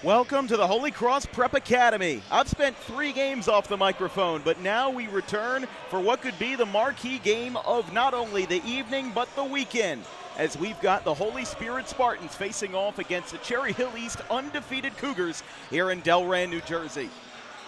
Welcome to the Holy Cross Prep Academy. I've spent 3 games off the microphone, but now we return for what could be the marquee game of not only the evening, but the weekend, as we've got the Holy Spirit Spartans facing off against the Cherry Hill East undefeated Cougars here in Delran, New Jersey.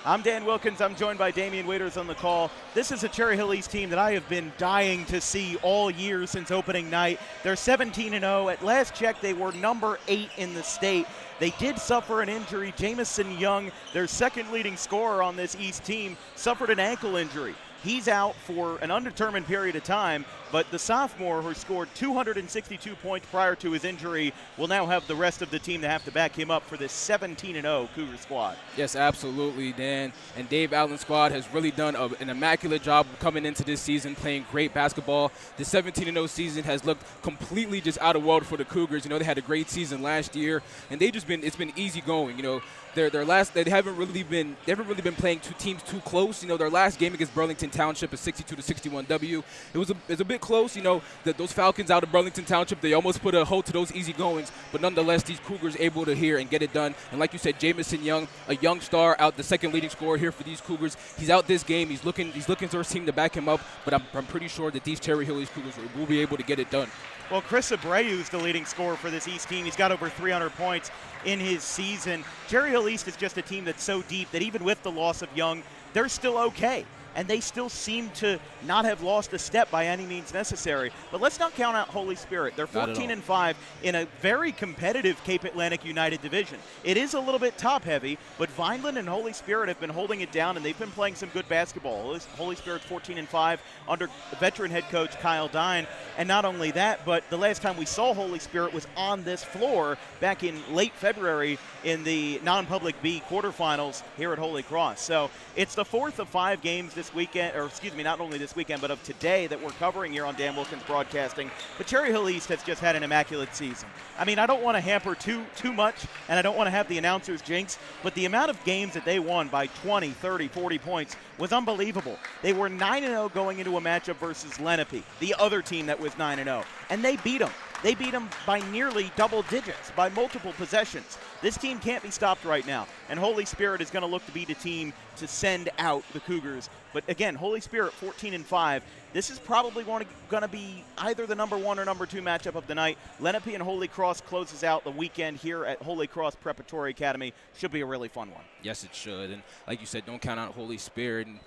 I'm Dan Wilkins. I'm joined by Damian Waiters on the call. This is a Cherry Hill East team that I have been dying to see all year since opening night. They're 17-0. At last check, they were number 8 in the state. They did suffer an injury. Jamison Young, their second leading scorer on this East team, suffered an ankle injury. He's out for an undetermined period of time, but the sophomore who scored 262 points prior to his injury will now have the rest of the team to have to back him up for this 17-0 Cougar squad. Yes, absolutely, Dan. And Dave Allen's squad has really done an immaculate job coming into this season, playing great basketball. The 17-0 season has looked completely just out of world for the Cougars. You know, they had a great season last year, and it's been easy going. You know, they haven't really been playing two teams too close. You know, their last game against Burlington Township, a 62-61 W. It was a bit close. You know, those Falcons out of Burlington Township, they almost put a halt to those easy goings. But nonetheless, these Cougars able to hear and get it done. And like you said, Jamison Young, a young star, out the second leading scorer here for these Cougars. He's out this game. He's looking for his team to back him up. But I'm pretty sure that these Cherry Hill East Cougars will be able to get it done. Well, Chris Abreu is the leading scorer for this East team. He's got over 300 points in his season. Cherry Hill East is just a team that's so deep that even with the loss of Young, they're still okay. And they still seem to not have lost a step by any means necessary. But let's not count out Holy Spirit. They're 14-5 in a very competitive Cape Atlantic United division. It is a little bit top-heavy, but Vineland and Holy Spirit have been holding it down, and they've been playing some good basketball. Holy Spirit's 14-5 under veteran head coach Kyle Dine. And not only that, but the last time we saw Holy Spirit was on this floor back in late February in the non-public B quarterfinals here at Holy Cross. So it's the 4th of 5 games this weekend, or excuse me, not only this weekend, but of today that we're covering here on Dan Wilkins Broadcasting. But Cherry Hill East has just had an immaculate season. I mean, I don't want to hamper too much, and I don't want to have the announcers jinx, but the amount of games that they won by 20, 30, 40 points was unbelievable. They were 9-0 going into a matchup versus Lenape, the other team that was 9-0, and they beat them. They beat them by nearly double digits, by multiple possessions. This team can't be stopped right now, and Holy Spirit is going to look to be the team to send out the Cougars. But again, Holy Spirit 14-5. This is probably going to be either the number 1 or number 2 matchup of the night. Lenape and Holy Cross closes out the weekend here at Holy Cross Preparatory Academy. Should be a really fun one. Yes, it should. And like you said, don't count out Holy Spirit. And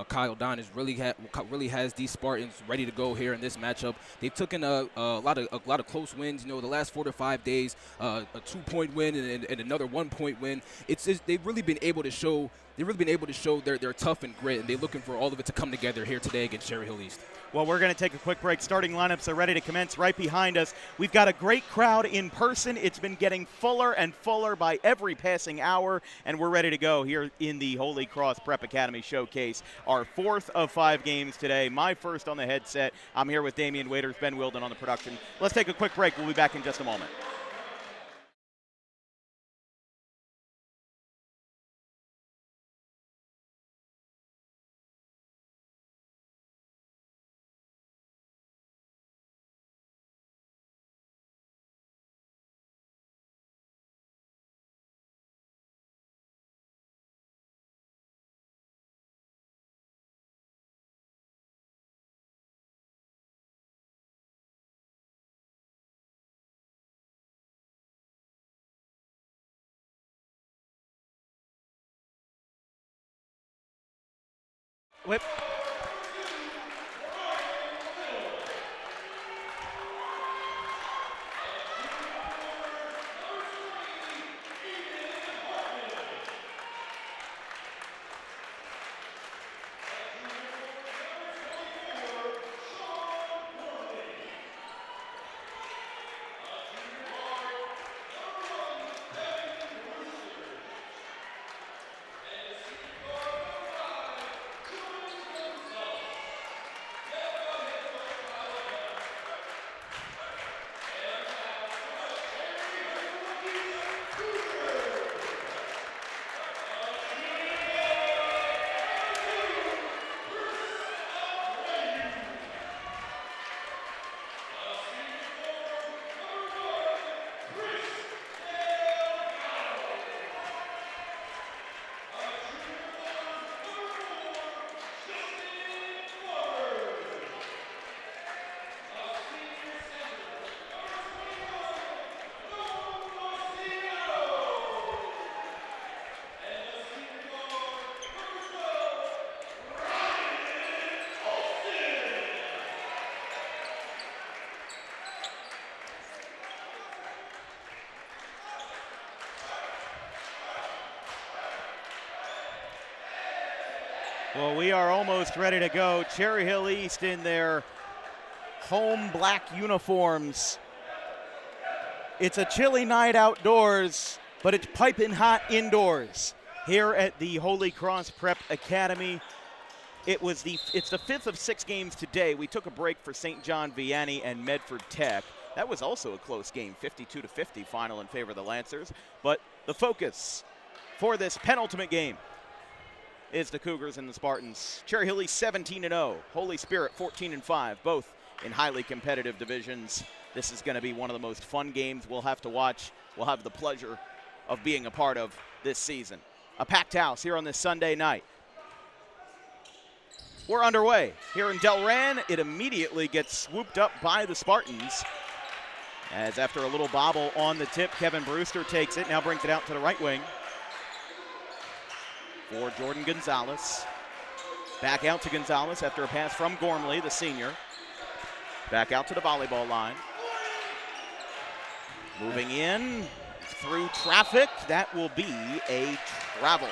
Kyle Don really has these Spartans ready to go here in this matchup. They've taken a lot of close wins. You know, the last 4 to 5 days, a 2-point win and another 1-point win. They've really been able to show. They've really been able to show their tough and grit, and they're looking for all of it to come together here today against Cherry Hill East. Well, we're going to take a quick break. Starting lineups are ready to commence right behind us. We've got a great crowd in person. It's been getting fuller and fuller by every passing hour, and we're ready to go here in the Holy Cross Prep Academy Showcase. Our 4th of 5 games today. My first on the headset. I'm here with Damian Waiters, Ben Wilden on the production. Let's take a quick break. We'll be back in just a moment. Whip. Well, we are almost ready to go. Cherry Hill East in their home black uniforms. It's a chilly night outdoors, but it's piping hot indoors here at the Holy Cross Prep Academy. It's the 5th of 6 games today. We took a break for St. John Vianney and Medford Tech. That was also a close game, 52-50 final in favor of the Lancers. But the focus for this penultimate game is the Cougars and the Spartans. Cherry Hill East 17-0, Holy Spirit 14-5, both in highly competitive divisions. This is going to be one of the most fun games we'll have to watch. We'll have the pleasure of being a part of this season. A packed house here on this Sunday night. We're underway here in Delran. It immediately gets swooped up by the Spartans, as after a little bobble on the tip, Kevin Brewster takes it, now brings it out to the right wing for Jordan Gonzalez. Back out to Gonzalez after a pass from Gormley, the senior. Back out to the volleyball line. Moving in through traffic. That will be a travel.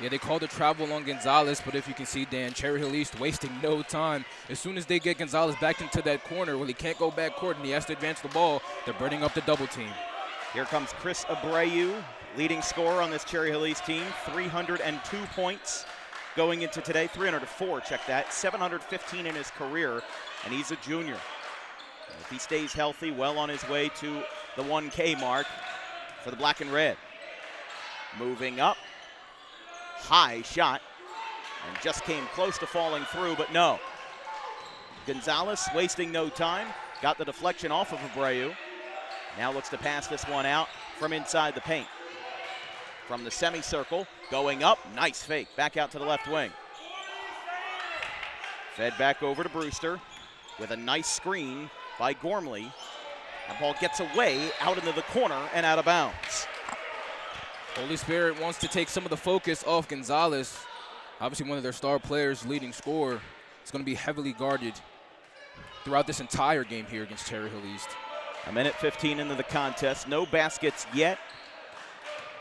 Yeah, they called a travel on Gonzalez, but if you can see, Dan, Cherry Hill East wasting no time. As soon as they get Gonzalez back into that corner where he can't go back court and he has to advance the ball, they're burning up the double team. Here comes Chris Abreu, leading scorer on this Cherry Hill East team, 302 points going into today, 304, check that, 715 in his career, and he's a junior. If he stays healthy, well on his way to the 1K mark for the black and red. Moving up, high shot, and just came close to falling through, but no. Gonzalez wasting no time, got the deflection off of Abreu. Now looks to pass this one out from inside the paint. From the semicircle, going up, nice fake, back out to the left wing. Fed back over to Brewster with a nice screen by Gormley. That ball gets away out into the corner and out of bounds. Holy Spirit wants to take some of the focus off Gonzalez. Obviously one of their star players, leading scorer. It's going to be heavily guarded throughout this entire game here against Cherry Hill East. A minute 15 into the contest, no baskets yet.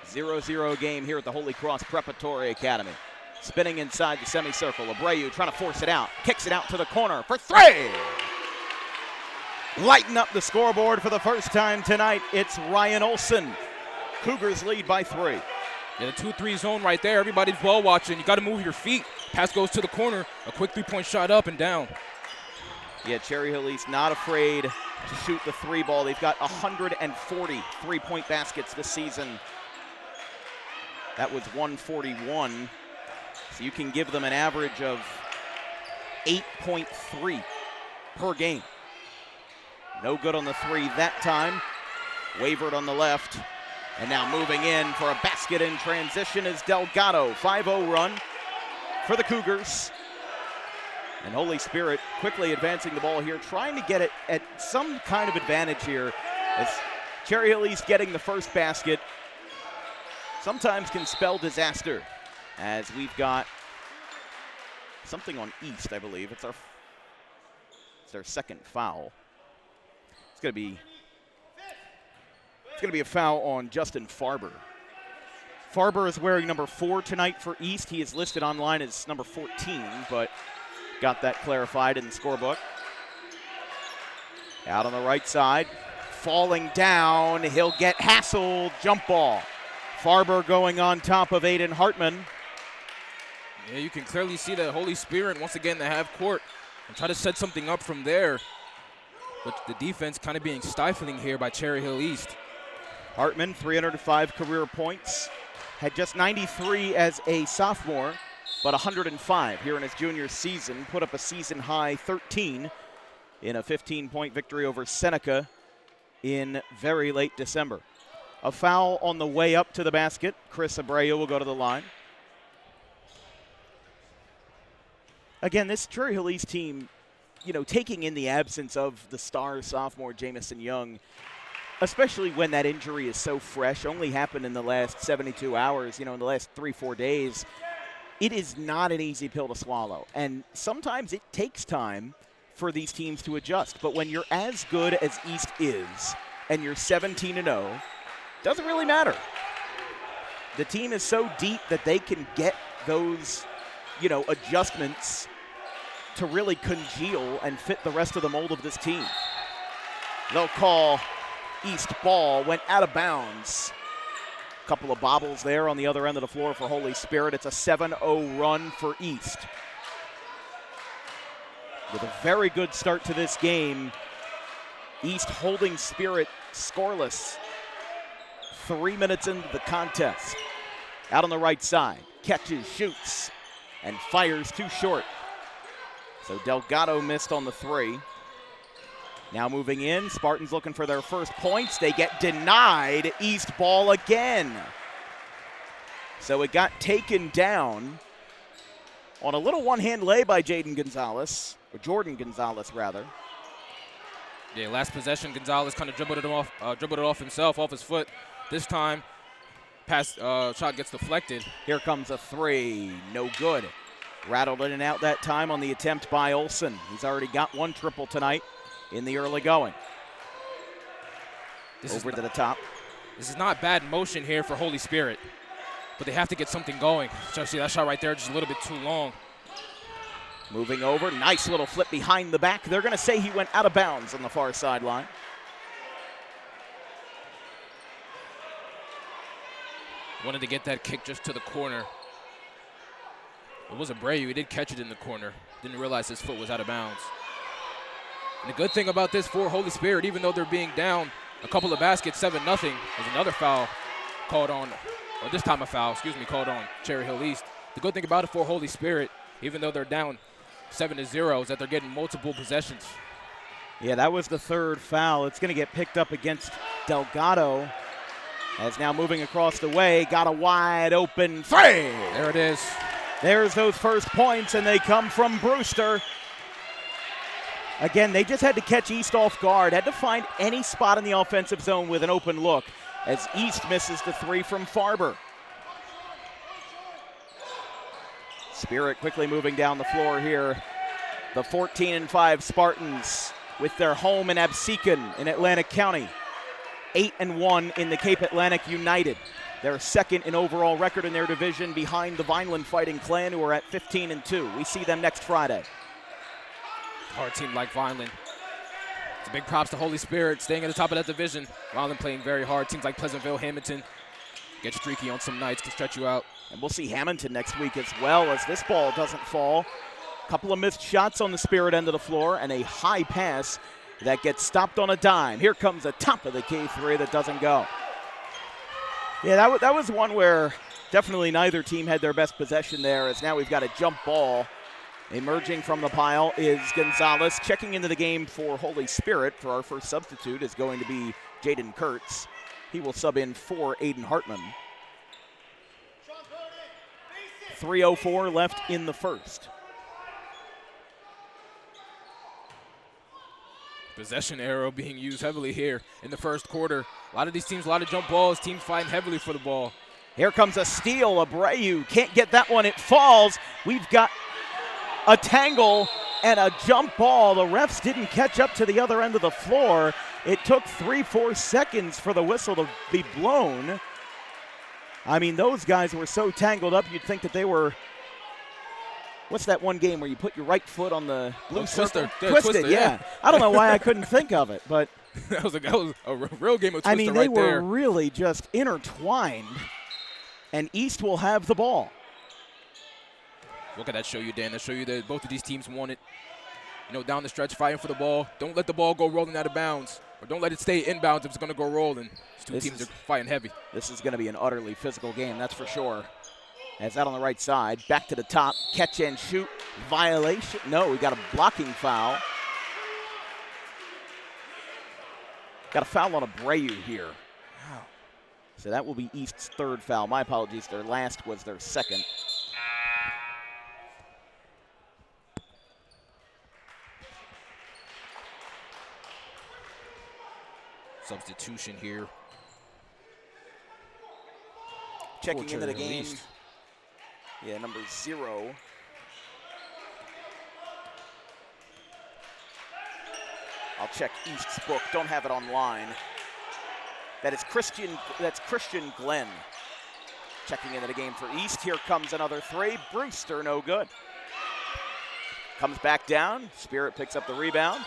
0-0 game here at the Holy Cross Preparatory Academy. Spinning inside the semicircle, Abreu trying to force it out, kicks it out to the corner for 3! Lighten up the scoreboard for the first time tonight, it's Ryan Olson. Cougars lead by 3. Yeah, the 2-3 zone right there. Everybody's ball watching. You got to move your feet. Pass goes to the corner. A quick three-point shot up and down. Yeah, Cherry Hill East not afraid to shoot the 3 ball. They've got 140 three-point baskets this season. That was 141. So you can give them an average of 8.3 per game. No good on the 3 that time. Wavered on the left. And now moving in for a basket in transition is Delgado. 5-0 run for the Cougars. And Holy Spirit quickly advancing the ball here, trying to get it at some kind of advantage here. As Cherry Hill East getting the first basket sometimes can spell disaster. As we've got something on East, I believe. It's their second foul. It's going to be a foul on Justin Farber. Farber is wearing number 4 tonight for East. He is listed online as number 14, but got that clarified in the scorebook. Out on the right side, falling down. He'll get hassled. Jump ball. Farber going on top of Aiden Hartman. Yeah, you can clearly see the Holy Spirit once again in the half court and try to set something up from there. But the defense kind of being stifling here by Cherry Hill East. Hartman, 305 career points. Had just 93 as a sophomore, but 105 here in his junior season. Put up a season-high 13 in a 15-point victory over Seneca in very late December. A foul on the way up to the basket. Chris Abreu will go to the line. Again, this Cherry Hill East team, you know, taking in the absence of the star sophomore Jamison Young, especially when that injury is so fresh, only happened in the last 72 hours, you know, in the last 3-4 days, it is not an easy pill to swallow. And sometimes it takes time for these teams to adjust. But when you're as good as East is and you're 17-0, doesn't really matter. The team is so deep that they can get those adjustments to really congeal and fit the rest of the mold of this team. They'll call East ball, went out of bounds. A couple of bobbles there on the other end of the floor for Holy Spirit. It's a 7-0 run for East. With a very good start to this game, East holding Spirit scoreless 3 minutes into the contest. Out on the right side, catches, shoots, and fires too short. So Delgado missed on the three. Now moving in, Spartans looking for their first points. They get denied. East ball again. So it got taken down on a little one-hand lay by Jordan Gonzalez, rather. Yeah, last possession, Gonzalez kind of dribbled it off himself, off his foot. This time, shot gets deflected. Here comes a three, no good. Rattled in and out that time on the attempt by Olsen. He's already got one triple tonight in the early going. Over to the top. This is not bad motion here for Holy Spirit, but they have to get something going. See that shot right there, just a little bit too long. Moving over, nice little flip behind the back. They're going to say he went out of bounds on the far sideline. Wanted to get that kick just to the corner. It was Abreu. He did catch it in the corner. Didn't realize his foot was out of bounds. And the good thing about this for Holy Spirit, even though they're being down a couple of baskets, 7-0, there's another foul called on, or this time a foul, called on Cherry Hill East. The good thing about it for Holy Spirit, even though they're down 7-0, is that they're getting multiple possessions. Yeah, that was the third foul. It's going to get picked up against Delgado. As now moving across the way, got a wide open three. There it is. There's those first points, and they come from Brewster. Again, they just had to catch East off guard, had to find any spot in the offensive zone with an open look, as East misses the three from Farber. Spirit quickly moving down the floor here. The 14-5 Spartans with their home in Absecon in Atlantic County. 8-1 in the Cape Atlantic United. They're second in overall record in their division behind the Vineland Fighting Clan, who are at 15-2. We see them next Friday. Hard team like Vineland. It's a big props to Holy Spirit staying at the top of that division. Vineland playing very hard. Teams like Pleasantville, Hamilton get streaky on some nights, can stretch you out. And we'll see Hamilton next week as well, as this ball doesn't fall. A couple of missed shots on the Spirit end of the floor and a high pass that gets stopped on a dime. Here comes the top of the K3 that doesn't go. Yeah, that was one where definitely neither team had their best possession there, as now we've got a jump ball. Emerging from the pile is Gonzalez. Checking into the game for Holy Spirit for our first substitute is going to be Jaden Kurtz. He will sub in for Aiden Hartman. 3:04 left in the first. Possession arrow being used heavily here in the first quarter. A lot of these teams, a lot of jump balls, teams fighting heavily for the ball. Here comes a steal. Abreu can't get that one. It falls. We've got a tangle and a jump ball. The refs didn't catch up to the other end of the floor. It took 3-4 seconds for the whistle to be blown. I mean, those guys were so tangled up, you'd think that they were, what's that one game where you put your right foot on the blue circle? Twisted, yeah. I don't know why I couldn't think of it, but that was a real game of Twister. I mean, they right were there. really just intertwined, and East will have the ball. What can that show you, Dan? That show you that both of these teams want it. Down the stretch, fighting for the ball. Don't let the ball go rolling out of bounds, or don't let it stay inbounds if it's going to go rolling. These two teams are fighting heavy. This is going to be an utterly physical game, that's for sure. As that on the right side, back to the top, catch and shoot, violation. No, we got a blocking foul. Got a foul on Abreu here. Wow. So that will be East's third foul. My apologies, their last was their second. Substitution here. Checking into the game. Yeah, number 0. I'll check East's book. Don't have it online. That's Christian Glenn. Checking into the game for East. Here comes another three. Brewster, no good. Comes back down. Spirit picks up the rebound.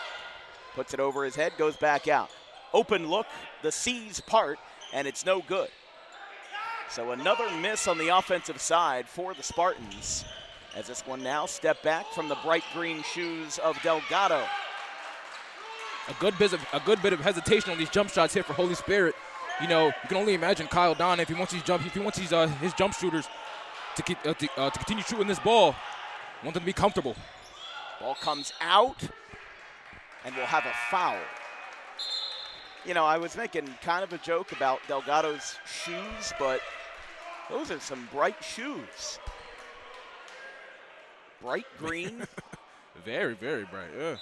Puts it over his head, goes back out. Open look, the C's part, and it's no good. So another miss on the offensive side for the Spartans. As this one now step back from the bright green shoes of Delgado. A good bit of hesitation on these jump shots here for Holy Spirit. You know, you can only imagine Kyle Don if he wants his jump shooters to continue shooting this ball. Want them to be comfortable. Ball comes out, and we'll have a foul. You know, I was making kind of a joke about Delgado's shoes, but those are some bright shoes. Bright green. Very, very bright. Yeah.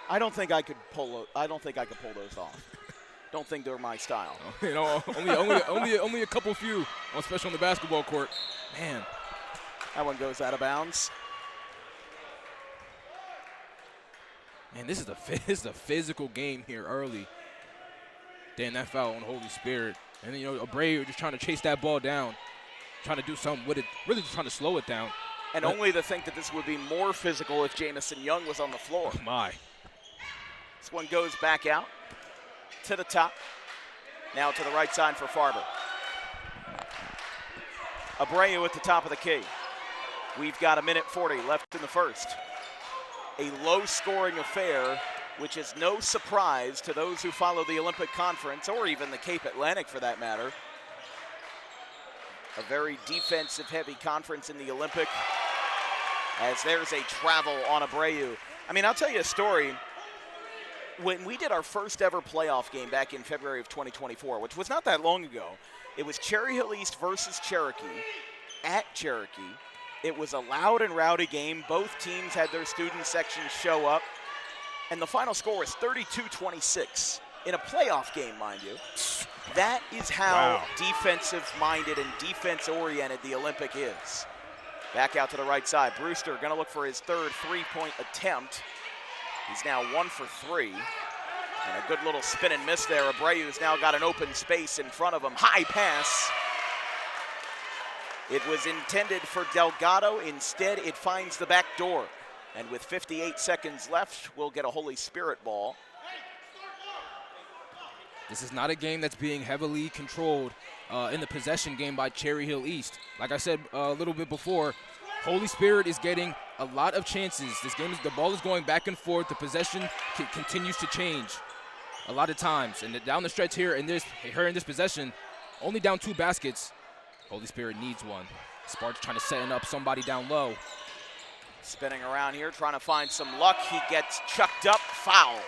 I don't think I could pull those off. Don't think they're my style. You know, only a couple few, especially on the basketball court. Man, that one goes out of bounds. Man, this is a physical game here early. Dan, that foul on Holy Spirit, and then, you know, Abreu just trying to chase that ball down, trying to do something with it, really just trying to slow it down. And only to think that this would be more physical if Jamison Young was on the floor. Oh my. This one goes back out to the top. Now to the right side for Farber. Abreu at the top of the key. We've got 1:40 left in the first. A low-scoring affair, which is no surprise to those who follow the Olympic Conference, or even the Cape Atlantic for that matter. A very defensive-heavy conference in the Olympic, as there's a travel on Abreu. I mean, I'll tell you a story. When we did our first ever playoff game back in February of 2024, which was not that long ago, it was Cherry Hill East versus Cherokee at Cherokee. It was a loud and rowdy game. Both teams had their student sections show up, and the final score was 32-26 in a playoff game, mind you. That is how defensive-minded and defense-oriented the Olympic is. Back out to the right side. Brewster going to look for his third three-point attempt. He's now 1 for 3. And a good little spin and miss there. Abreu's now got an open space in front of him. High pass. It was intended for Delgado. Instead, it finds the back door. And with 58 seconds left, we'll get a Holy Spirit ball. This is not a game that's being heavily controlled in the possession game by Cherry Hill East. Like I said a little bit before, Holy Spirit is getting a lot of chances. The ball is going back and forth. The possession continues to change a lot of times. And down the stretch here in this possession, only down 2 baskets. Holy Spirit needs one. Sparks trying to set up somebody down low. Spinning around here, trying to find some luck. He gets chucked up, foul.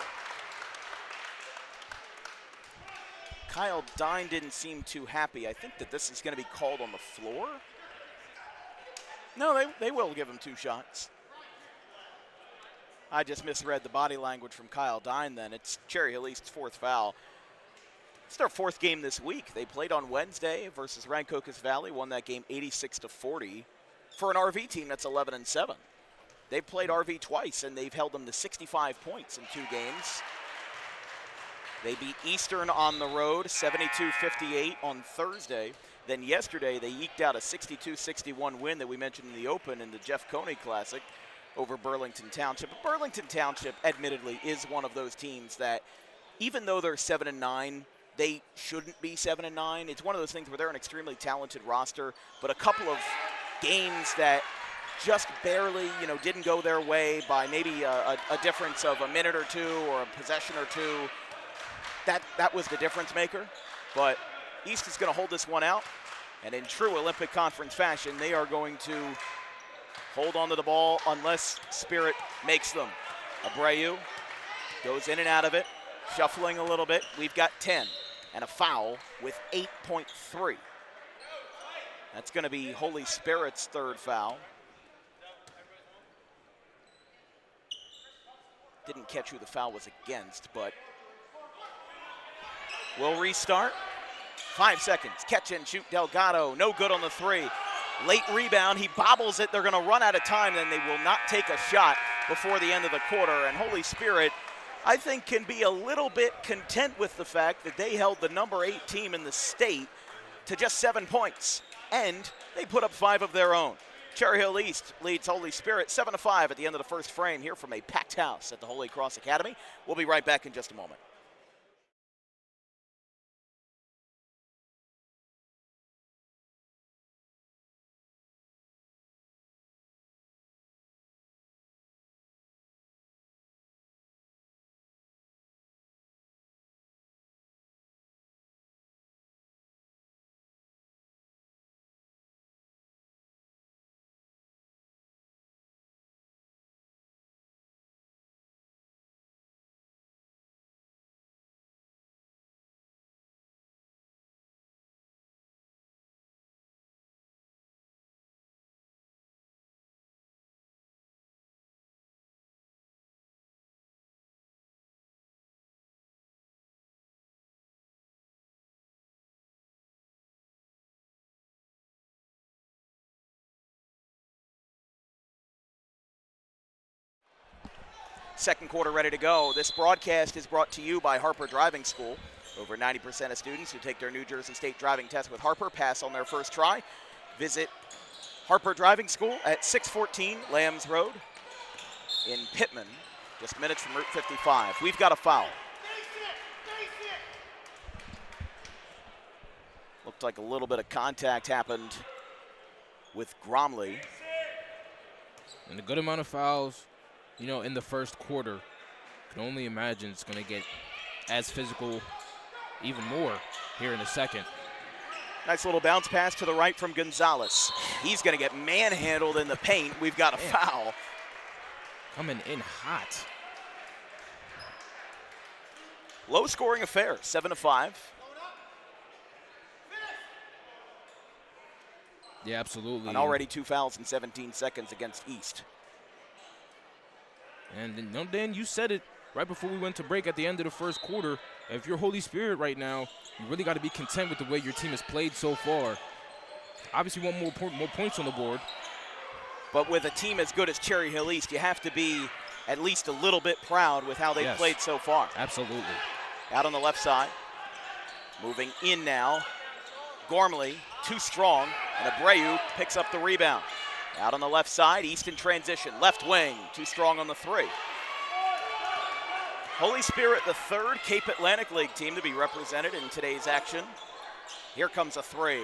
Kyle Dine didn't seem too happy. I think that this is going to be called on the floor. No, they will give him 2 shots. I just misread the body language from Kyle Dine then. It's Cherry Hill East's 4th foul. It's their 4th game this week. They played on Wednesday versus Rancocas Valley, won that game 86-40. For an RV team, that's 11-7. They've played RV twice, and they've held them to 65 points in 2 games. They beat Eastern on the road, 72-58 on Thursday. Then yesterday, they eked out a 62-61 win that we mentioned in the Open in the Jeff Coney Classic over Burlington Township. But Burlington Township, admittedly, is one of those teams that, even though they're 7-9, they shouldn't be 7-9. It's one of those things where they're an extremely talented roster, but a couple of games that just barely, didn't go their way by maybe a difference of a minute or 2 or a possession or 2. That was the difference maker. But East is going to hold this one out, and in true Olympic Conference fashion, they are going to hold on to the ball unless Spirit makes them. Abreu goes in and out of it, shuffling a little bit. We've got 10 and a foul with 8.3. That's going to be Holy Spirit's 3rd foul. Didn't catch who the foul was against, but we'll restart. 5 seconds, catch and shoot Delgado, no good on the 3. Late rebound, he bobbles it, they're gonna run out of time, and they will not take a shot before the end of the quarter. And Holy Spirit, I think, can be a little bit content with the fact that they held the number 8 team in the state to just 7 points. and they put up 5 of their own. Cherry Hill East leads Holy Spirit 7-5 at the end of the first frame here from a packed house at the Holy Cross Academy. We'll be right back in just a moment. Second quarter ready to go. This broadcast is brought to you by Harper Driving School. Over 90% of students who take their New Jersey State driving test with Harper pass on their first try. Visit Harper Driving School at 614 Lambs Road in Pittman, just minutes from Route 55. We've got a foul. Looked like a little bit of contact happened with Gromley. And a good amount of fouls, you know, in the first quarter. Can only imagine it's going to get as physical, even more, here in the second. Nice little bounce pass to the right from Gonzalez. He's going to get manhandled in the paint. We've got a foul. Coming in hot. Low-scoring affair, 7-5. Yeah, absolutely. And already 2 fouls in 17 seconds against East. And you know, Dan, you said it right before we went to break at the end of the first quarter. If you're Holy Spirit right now, you really got to be content with the way your team has played so far. Obviously, you want more points on the board. But with a team as good as Cherry Hill East, you have to be at least a little bit proud with how they've played so far. Absolutely. Out on the left side. Moving in now. Gormley, too strong, and Abreu picks up the rebound. Out on the left side, East in transition. Left wing, too strong on the 3. Holy Spirit, the third Cape Atlantic League team to be represented in today's action. Here comes a 3.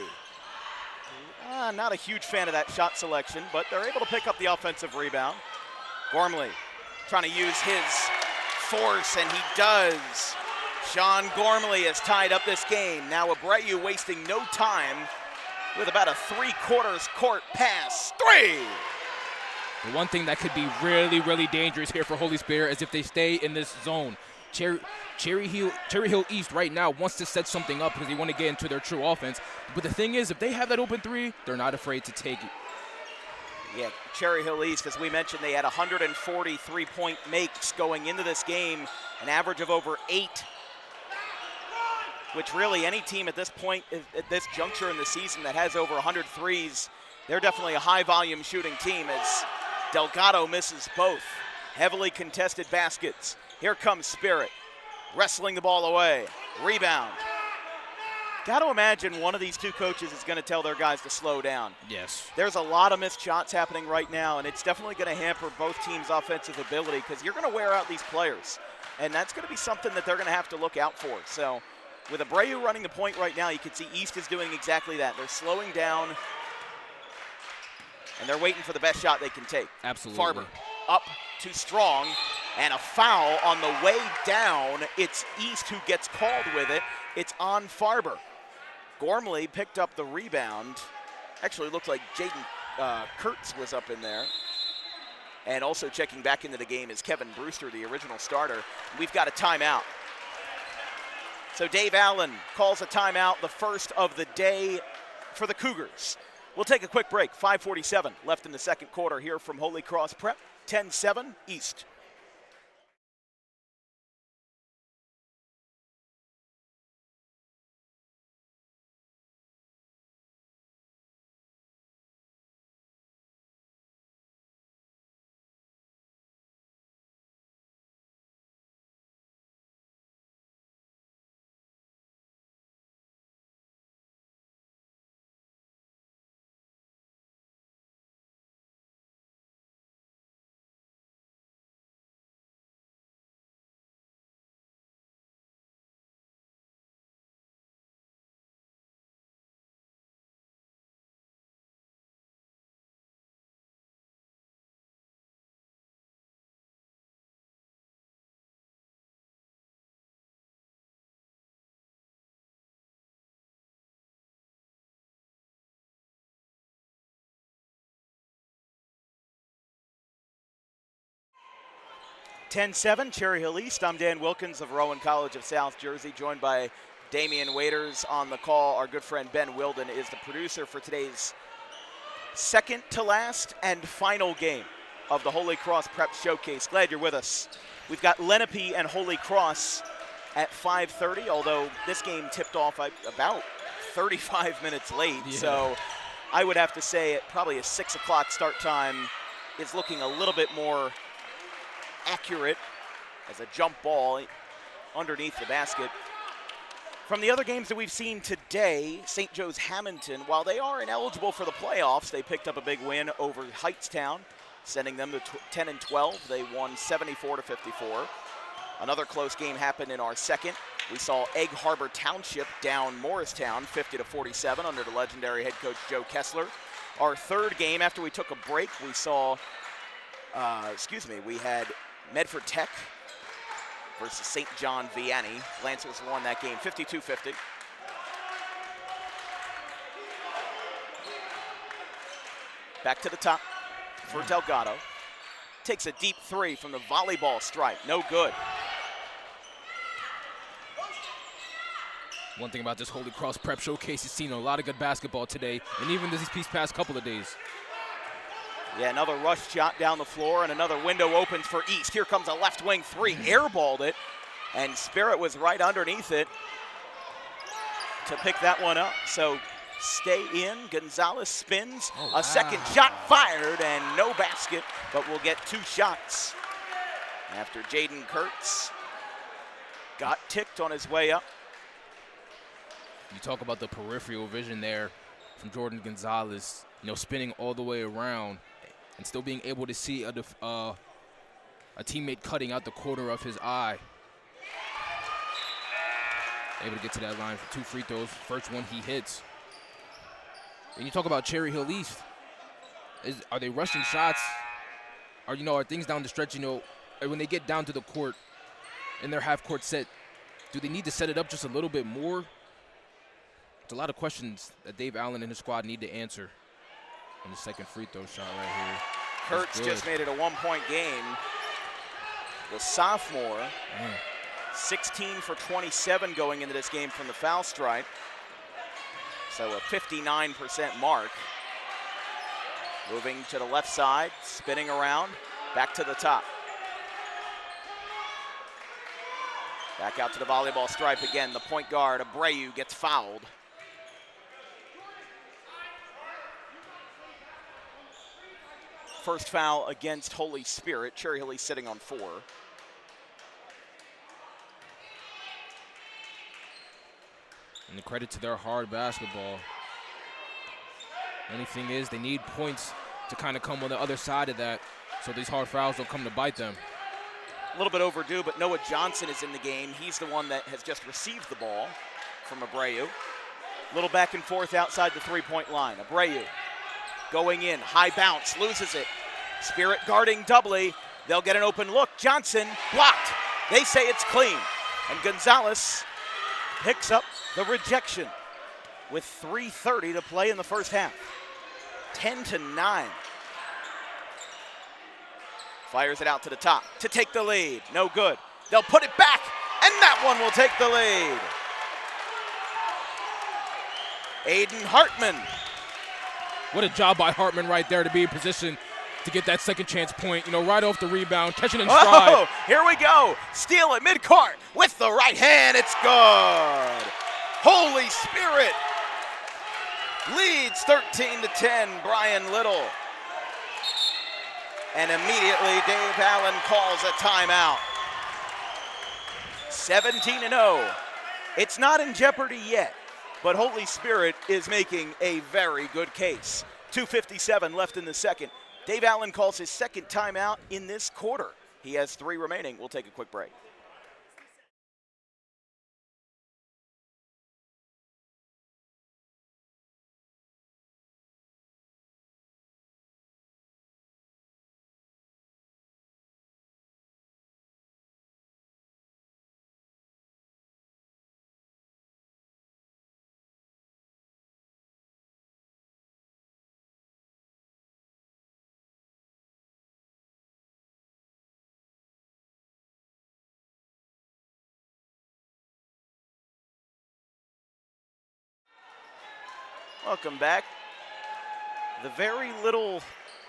Not a huge fan of that shot selection, but they're able to pick up the offensive rebound. Gormley trying to use his force, and he does. Sean Gormley has tied up this game. Now Abreu wasting no time with about a 3/4 court pass. 3! The one thing that could be really, really dangerous here for Holy Spirit is if they stay in this zone. Cherry Hill East right now wants to set something up because they want to get into their true offense. But the thing is, if they have that open 3, they're not afraid to take it. Yeah, Cherry Hill East, as we mentioned, they had 140 3-point makes going into this game, an average of over 8, which really any team at this point, at this juncture in the season that has over 100 threes, they're definitely a high-volume shooting team as Delgado misses both. Heavily contested baskets. Here comes Spirit, wrestling the ball away. Rebound. Got to imagine one of these two coaches is going to tell their guys to slow down. Yes. There's a lot of missed shots happening right now, and it's definitely going to hamper both teams' offensive ability because you're going to wear out these players, and that's going to be something that they're going to have to look out for. So with Abreu running the point right now, you can see East is doing exactly that. They're slowing down, and they're waiting for the best shot they can take. Absolutely. Farber up too strong, and a foul on the way down. It's East who gets called with it. It's on Farber. Gormley picked up the rebound. Actually looked like Jaden Kurtz was up in there. And also checking back into the game is Kevin Brewster, the original starter. We've got a timeout. So Dave Allen calls a timeout, the first of the day for the Cougars. We'll take a quick break. 5:47 left in the second quarter here from Holy Cross Prep. 10-7 East. 10-7, Cherry Hill East. I'm Dan Wilkins of Rowan College of South Jersey, joined by Damian Waiters on the call. Our good friend Ben Wilden is the producer for today's second to last and final game of the Holy Cross Prep Showcase. Glad you're with us. We've got Lenape and Holy Cross at 5:30, although this game tipped off about 35 minutes late. Yeah. So I would have to say probably a 6 o'clock start time is looking a little bit more accurate as a jump ball underneath the basket. From the other games that we've seen today, St. Joe's Hamilton, while they are ineligible for the playoffs, they picked up a big win over Hightstown, sending them to 10-12. They won 74-54. Another close game happened in our second. We saw Egg Harbor Township down Morristown 50-47 under the legendary head coach Joe Kessler. Our third game, after we took a break, we saw, we had Medford Tech versus St. John Vianney. Lancers won that game 52-50. Back to the top for Delgado. Takes a deep three from the volleyball stripe. No good. One thing about this Holy Cross Prep Showcase, you've seen a lot of good basketball today, and even these past couple of days. Yeah, another rush shot down the floor, and another window opens for East. Here comes a left wing three, airballed it, and Spirit was right underneath it to pick that one up. So stay in. Gonzalez spins. Oh, a second shot fired, and no basket, but we'll get 2 shots after Jaden Kurtz got ticked on his way up. You talk about the peripheral vision there from Jordan Gonzalez, spinning all the way around and still being able to see a teammate cutting out the corner of his eye. Able to get to that line for 2 free throws. First one he hits. When you talk about Cherry Hill East, are they rushing shots? Are things down the stretch, when they get down to the court in their half-court set, do they need to set it up just a little bit more? It's a lot of questions that Dave Allen and his squad need to answer on the second free throw shot right here. Kurtz just made it a 1-point game. The sophomore, 16 for 27 going into this game from the foul stripe. So a 59% mark. Moving to the left side, spinning around, back to the top. Back out to the volleyball stripe again. The point guard, Abreu, gets fouled. First foul against Holy Spirit. Cherry Hill East sitting on 4. And the credit to their hard basketball. Only thing is they need points to kind of come on the other side of that so these hard fouls don't come to bite them. A little bit overdue, but Noah Johnson is in the game. He's the one that has just received the ball from Abreu. Little back and forth outside the 3-point line. Abreu going in, high bounce, loses it. Spirit guarding doubly. They'll get an open look. Johnson blocked. They say it's clean. And Gonzalez picks up the rejection with 3:30 to play in the first half. 10-9. Fires it out to the top to take the lead. No good. They'll put it back, and that one will take the lead. Aiden Hartman. What a job by Hartman right there to be in position to get that second chance point, right off the rebound, catching in stride. Oh, here we go. Steal it midcourt with the right hand. It's good. Holy Spirit leads 13-10, Brian Little. And immediately Dave Allen calls a timeout. 17-0. It's not in jeopardy yet, but Holy Spirit is making a very good case. 2:57 left in the second. Dave Allen calls his second timeout in this quarter. He has 3 remaining. We'll take a quick break. Welcome back. The very little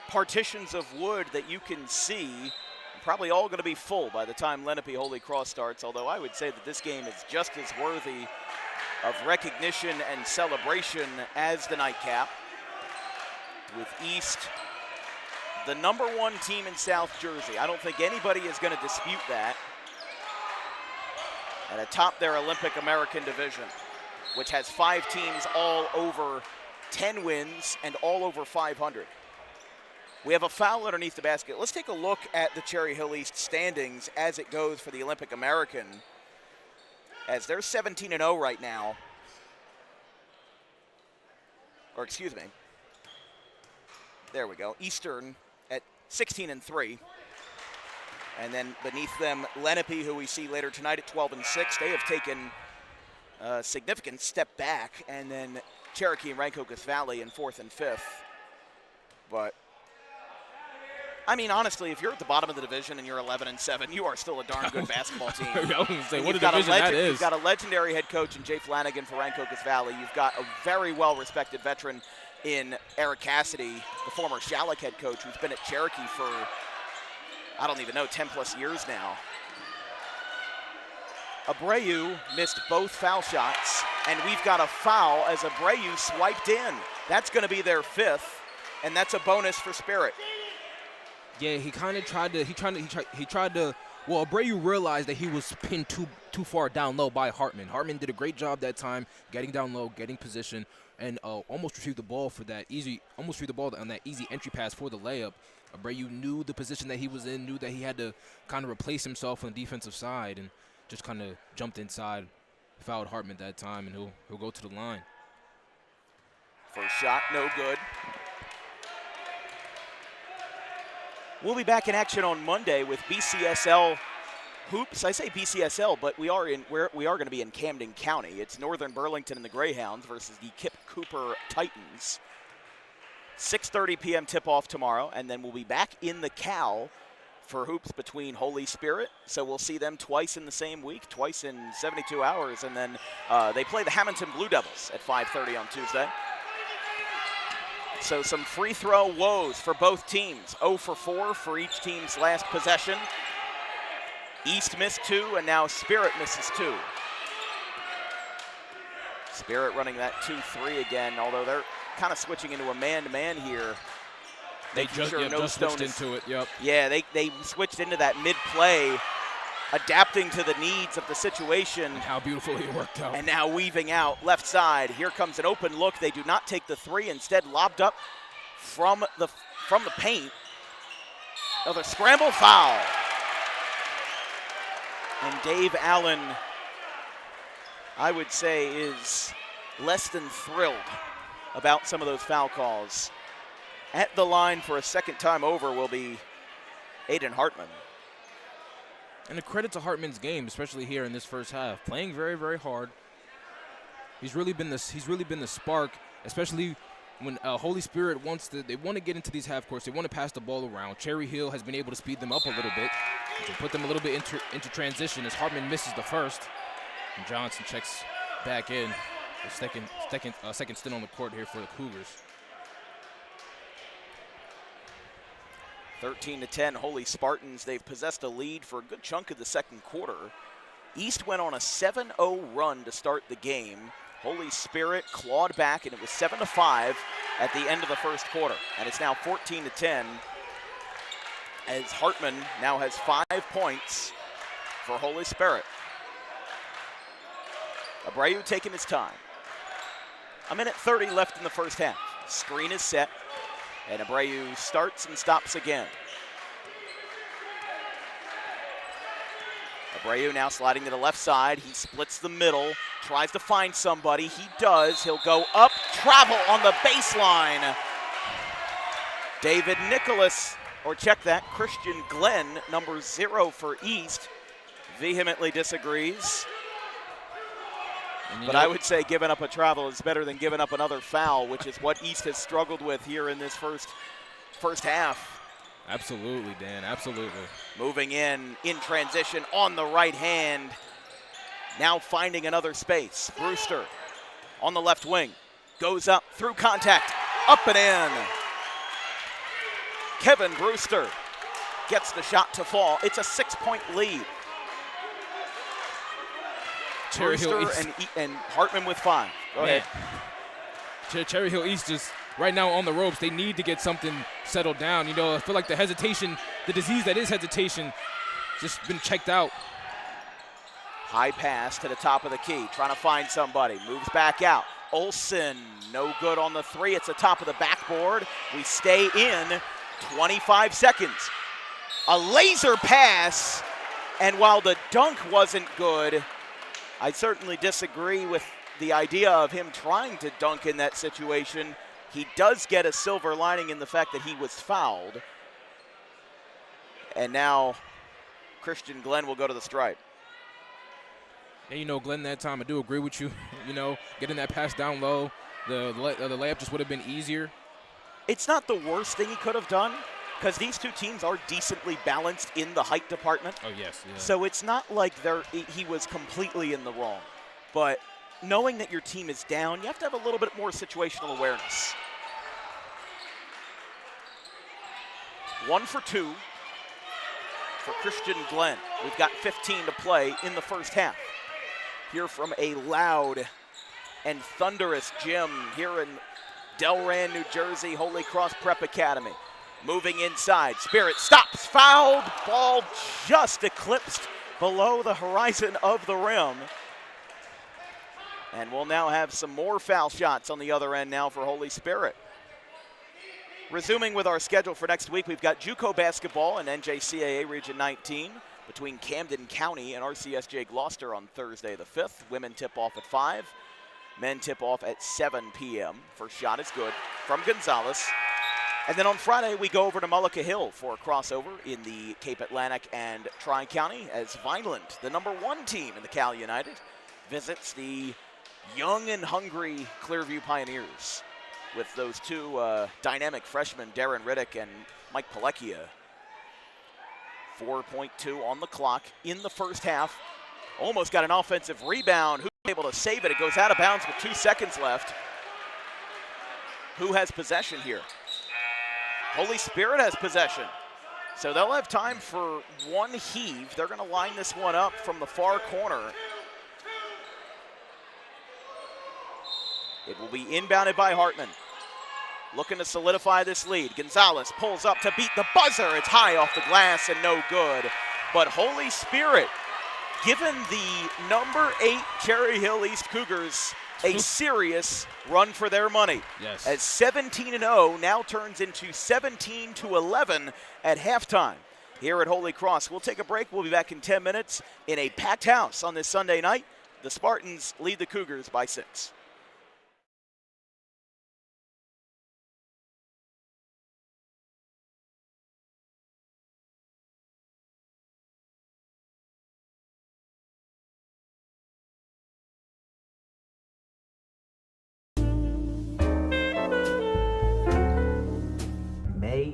partitions of wood that you can see are probably all going to be full by the time Lenape Holy Cross starts, although I would say that this game is just as worthy of recognition and celebration as the nightcap, with East the #1 team in South Jersey. I don't think anybody is going to dispute that. And atop their Olympic American division, which has 5 teams all over 10 wins and all over 500. We have a foul underneath the basket. Let's take a look at the Cherry Hill East standings as it goes for the Olympic American, as they're 17-0 right now. Or excuse me. There we go. Eastern at 16-3. And then beneath them, Lenape, who we see later tonight at 12-6. They have taken a significant step back. And then Cherokee and Rancocas Valley in 4th and 5th. But, I mean, honestly, if you're at the bottom of the division and you're 11-7, you are still a darn good basketball team. I was going to say, what a division that is. You've got a legendary head coach in Jay Flanagan for Rancocas Valley. You've got a very well-respected veteran in Eric Cassidy, the former Shalleck head coach, who's been at Cherokee for, I don't even know, 10-plus years now. Abreu missed both foul shots, and we've got a foul as Abreu swiped in. That's going to be their 5th, and that's a bonus for Spirit. Yeah, he kind of tried to. Well, Abreu realized that he was pinned too far down low by Hartman. Hartman did a great job that time, getting down low, getting position, and almost retrieved the ball on that easy entry pass for the layup. Abreu knew the position that he was in, knew that he had to kind of replace himself on the defensive side, and just kind of jumped inside, fouled Hartman that time, and he'll go to the line. First shot, no good. We'll be back in action on Monday with BCSL hoops. I say BCSL, but we are going to be in Camden County. It's Northern Burlington and the Greyhounds versus the Kip Cooper Titans. 6:30 p.m. tip-off tomorrow, and then we'll be back in the Cal for hoops between Holy Spirit. So we'll see them twice in the same week, twice in 72 hours, and then they play the Hamilton Blue Devils at 5:30 on Tuesday. So some free throw woes for both teams. 0 for 4 for each team's last possession. East missed 2, and now Spirit misses 2. Spirit running that 2-3 again, although they're kind of switching into a man-to-man here. They just switched into it, yep. Yeah, they switched into that mid-play, adapting to the needs of the situation. And how beautifully it worked out. And now weaving out left side. Here comes an open look. They do not take the 3, instead lobbed up from the paint. Another scramble foul. And Dave Allen, I would say, is less than thrilled about some of those foul calls. At the line for a second time over will be Aiden Hartman. And a credit to Hartman's game, especially here in this first half, playing very, very hard. He's really been the spark, especially when Holy Spirit they want to get into these half courts. They want to pass the ball around. Cherry Hill has been able to speed them up a little bit, to put them a little bit into transition as Hartman misses the first, and Johnson checks back in. The second stint on the court here for the Cougars. 13-10, Holy Spartans. They've possessed a lead for a good chunk of the second quarter. East went on a 7-0 run to start the game. Holy Spirit clawed back, and it was 7-5 at the end of the first quarter. And it's now 14-10 as Hartman now has 5 points for Holy Spirit. Abreu taking his time. 1:30 left in the first half. Screen is set. And Abreu starts and stops again. Abreu now sliding to the left side. He splits the middle, tries to find somebody. He does. He'll go up, travel on the baseline. David Nicholas, or check that, Christian Glenn, number 0 for East, vehemently disagrees. But I would say giving up a travel is better than giving up another foul, which is what East has struggled with here in this first half. Absolutely, Dan, absolutely. Moving in transition on the right hand. Now finding another space. Brewster on the left wing. Goes up through contact, up and in. Kevin Brewster gets the shot to fall. It's a 6-point lead. Cherry Hill Brewster East. and Hartman with 5. Go ahead. Cherry Hill East is right now on the ropes. They need to get something settled down. You know, I feel like the hesitation, the disease that is hesitation, just been checked out. High pass to the top of the key, trying to find somebody. Moves back out. Olsen, no good on the 3. It's the top of the backboard. We stay in 25 seconds. A laser pass, and while the dunk wasn't good, I certainly disagree with the idea of him trying to dunk in that situation. He does get a silver lining in the fact that he was fouled. And now Christian Glenn will go to the stripe. And, you know, Glenn, that time, I do agree with you. You know, getting that pass down low, the layup just would have been easier. It's not the worst thing he could have done, because these two teams are decently balanced in the height department. Oh, yes. Yeah. So it's not like he was completely in the wrong. But knowing that your team is down, you have to have a little bit more situational awareness. 1 for 2 for Christian Glenn. We've got 15 to play in the first half. Here from a loud and thunderous gym here in Delran, New Jersey, Holy Cross Prep Academy. Moving inside, Spirit stops, fouled, ball just eclipsed below the horizon of the rim. And we'll now have some more foul shots on the other end now for Holy Spirit. Resuming with our schedule for next week, we've got JUCO basketball in NJSIAA Region 19 between Camden County and RCSJ Gloucester on Thursday the 5th. Women tip off at 5. Men tip off at 7 p.m. First shot is good from Gonzalez. And then on Friday, we go over to Mullica Hill for a crossover in the Cape Atlantic and Tri-County as Vineland, the #1 team in the Cal United, visits the young and hungry Clearview Pioneers with those two dynamic freshmen, Darren Riddick and Mike Pilecchia. 4.2 on the clock in the first half. Almost got an offensive rebound. Who's able to save it? It goes out of bounds with 2 seconds left. Who has possession here? Holy Spirit has possession. So they'll have time for one heave. They're going to line this one up from the far corner. It will be inbounded by Hartman. Looking to solidify this lead. Gonzalez pulls up to beat the buzzer. It's high off the glass and no good. But Holy Spirit, given the #8 Cherry Hill East Cougars a serious run for their money. Yes. As 17-0 now turns into 17-11 at halftime here at Holy Cross. We'll take a break. We'll be back in 10 minutes in a packed house on this Sunday night. The Spartans lead the Cougars by 6.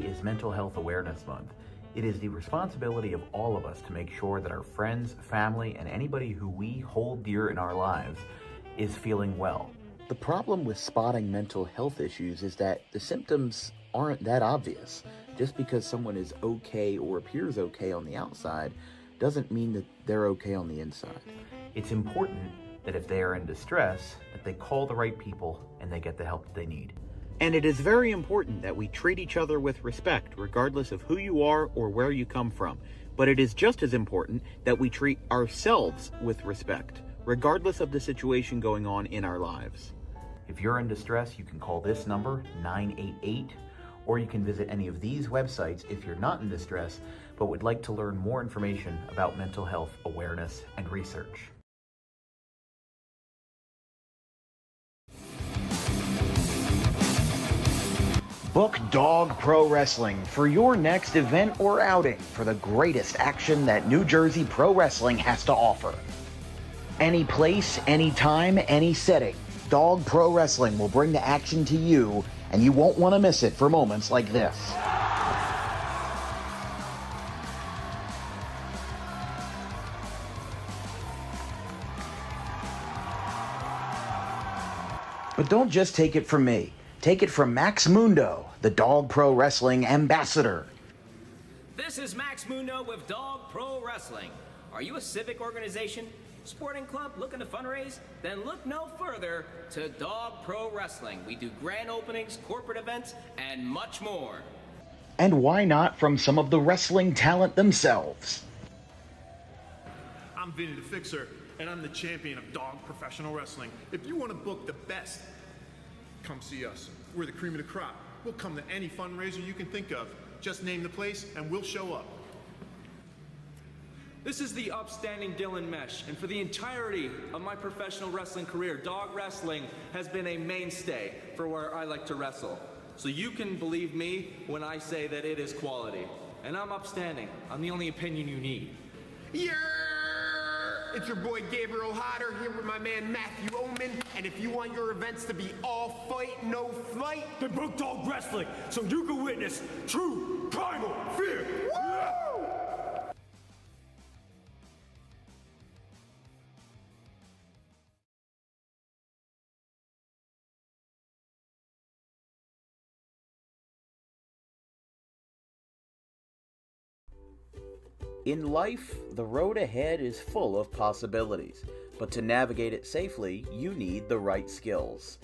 Is Mental Health Awareness Month. It is the responsibility of all of us to make sure that our friends, family, and anybody who we hold dear in our lives is feeling well. The problem with spotting mental health issues is that the symptoms aren't that obvious. Just because someone is okay or appears okay on the outside doesn't mean that they're okay on the inside. It's important that if they are in distress, that they call the right people and they get the help that they need. And it is very important that we treat each other with respect, regardless of who you are or where you come from. But it is just as important that we treat ourselves with respect, regardless of the situation going on in our lives. If you're in distress, you can call this number, 988, or you can visit any of these websites if you're not in distress, but would like to learn more information about mental health awareness and research. Book Dog Pro Wrestling for your next event or outing for the greatest action that New Jersey Pro Wrestling has to offer. Any place, any time, any setting, Dog Pro Wrestling will bring the action to you, and you won't want to miss it for moments like this. But don't just take it from me. Take it from Max Mundo, the Dog Pro Wrestling ambassador. This is Max Mundo with Dog Pro Wrestling. Are you a civic organization, sporting club looking to fundraise? Then look no further to Dog Pro Wrestling. We do grand openings, corporate events, and much more. And why not from some of the wrestling talent themselves? I'm Vinny the Fixer, and I'm the champion of Dog Professional Wrestling. If you want to book the best, come see us. We're the cream of the crop. We'll come to any fundraiser you can think of. Just name the place, and we'll show up. This is the upstanding Dylan Mesh, and for the entirety of my professional wrestling career, dog wrestling has been a mainstay for where I like to wrestle. So you can believe me when I say that it is quality. And I'm upstanding. I'm the only opinion you need. Yeah! It's your boy Gabriel Hodder here with my man Matthew Oman, and if you want your events to be all fight, no flight, then book Dog Wrestling so you can witness true primal fear. Woo! In life, the road ahead is full of possibilities, but to navigate it safely, you need the right skills.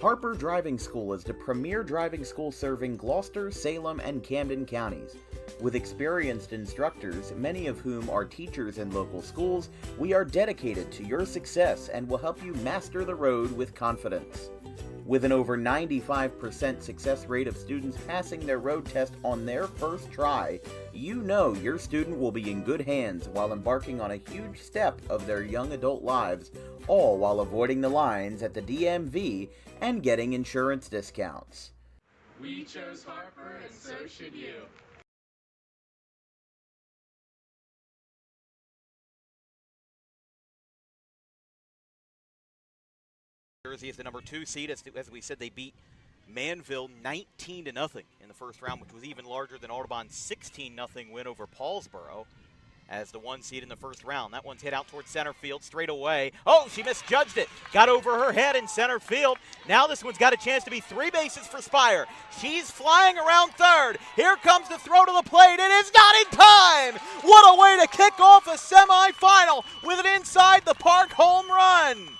Harper Driving School is the premier driving school serving Gloucester, Salem, and Camden counties. With experienced instructors, many of whom are teachers in local schools, we are dedicated to your success and will help you master the road with confidence. With an over 95% success rate of students passing their road test on their first try, you know your student will be in good hands while embarking on a huge step of their young adult lives, all while avoiding the lines at the DMV and getting insurance discounts. We chose Harper, and so should you. Jersey is the number 2 seed. As we said, they beat Manville 19-0 in the first round, which was even larger than Audubon's 16-0 win over Paulsboro as the 1 seed in the first round. That one's hit out towards center field straight away. Oh, she misjudged it. Got over her head in center field. Now this one's got a chance to be 3 bases for Spire. She's flying around third. Here comes the throw to the plate. It is not in time. What a way to kick off a semifinal with an inside the park home run.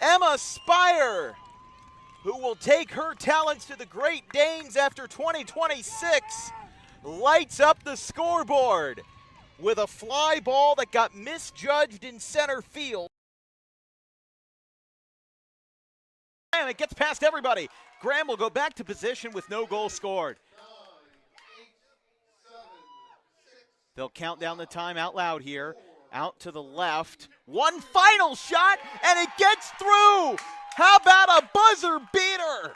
Emma Spire, who will take her talents to the Great Danes after 2026, lights up the scoreboard with a fly ball that got misjudged in center field. And it gets past everybody. Graham will go back to position with no goal scored. They'll count down the time out loud here. Out to the left. One final shot, and it gets through. How about a buzzer beater?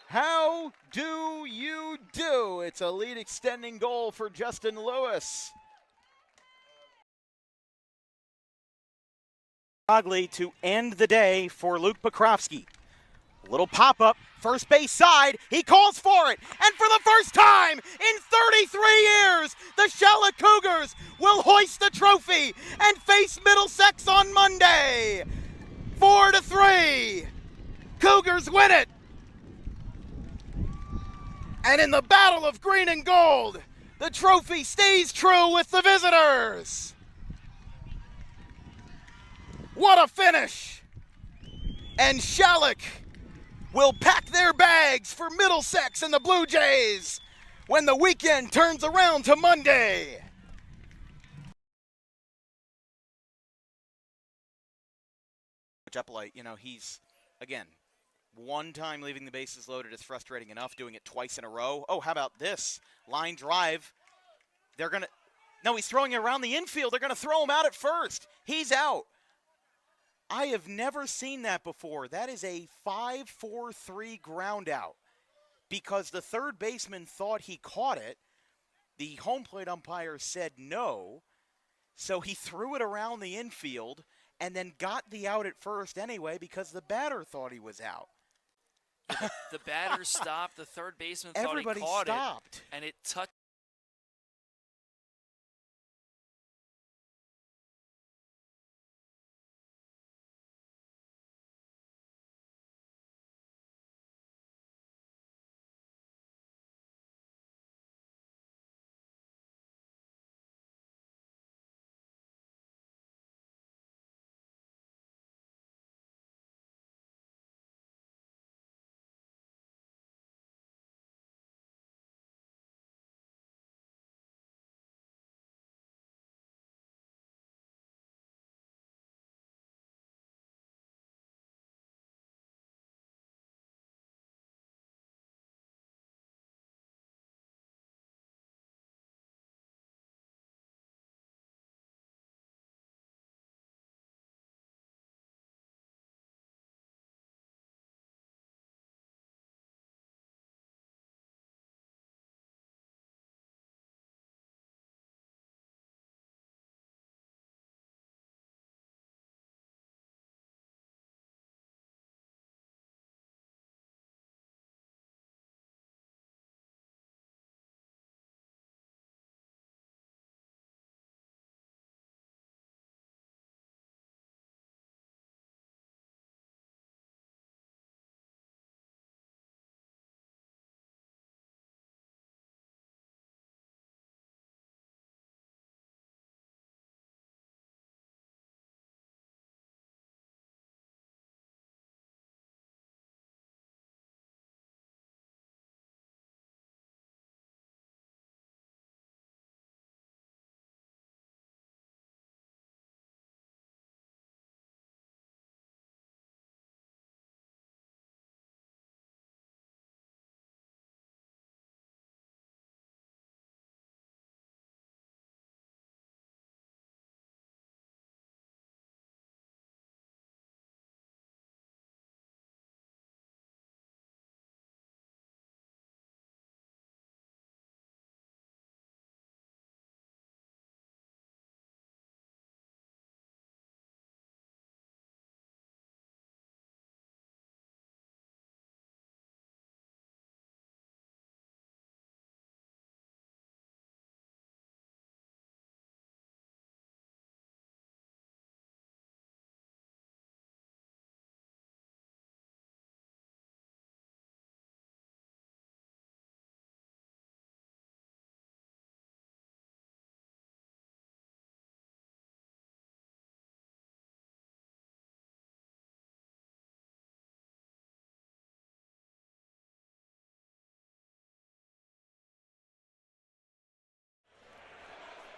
How do you do? It's a lead extending goal for Justin Lewis. Ugly to end the day for Luke Pokrovsky. Little pop-up, first base side, he calls for it, and for the first time in 33 years, the Charlotte Cougars will hoist the trophy and face Middlesex on Monday. 4-3, Cougars win it. And in the battle of green and gold, the trophy stays true with the visitors. What a finish! And Shalleck will pack their bags for Middlesex and the Blue Jays when the weekend turns around to Monday. Eppolite, you know, he's, again, one time leaving the bases loaded is frustrating enough. Doing it twice in a row. Oh, how about this? Line drive. They're going to, no, he's throwing it around the infield. They're going to throw him out at first. He's out. I have never seen that before. That is a 5-4-3 ground out because the third baseman thought he caught it. The home plate umpire said no, so he threw it around the infield and then got the out at first anyway because the batter thought he was out. The batter stopped. The third baseman thought Everybody he caught stopped. it, and it touched.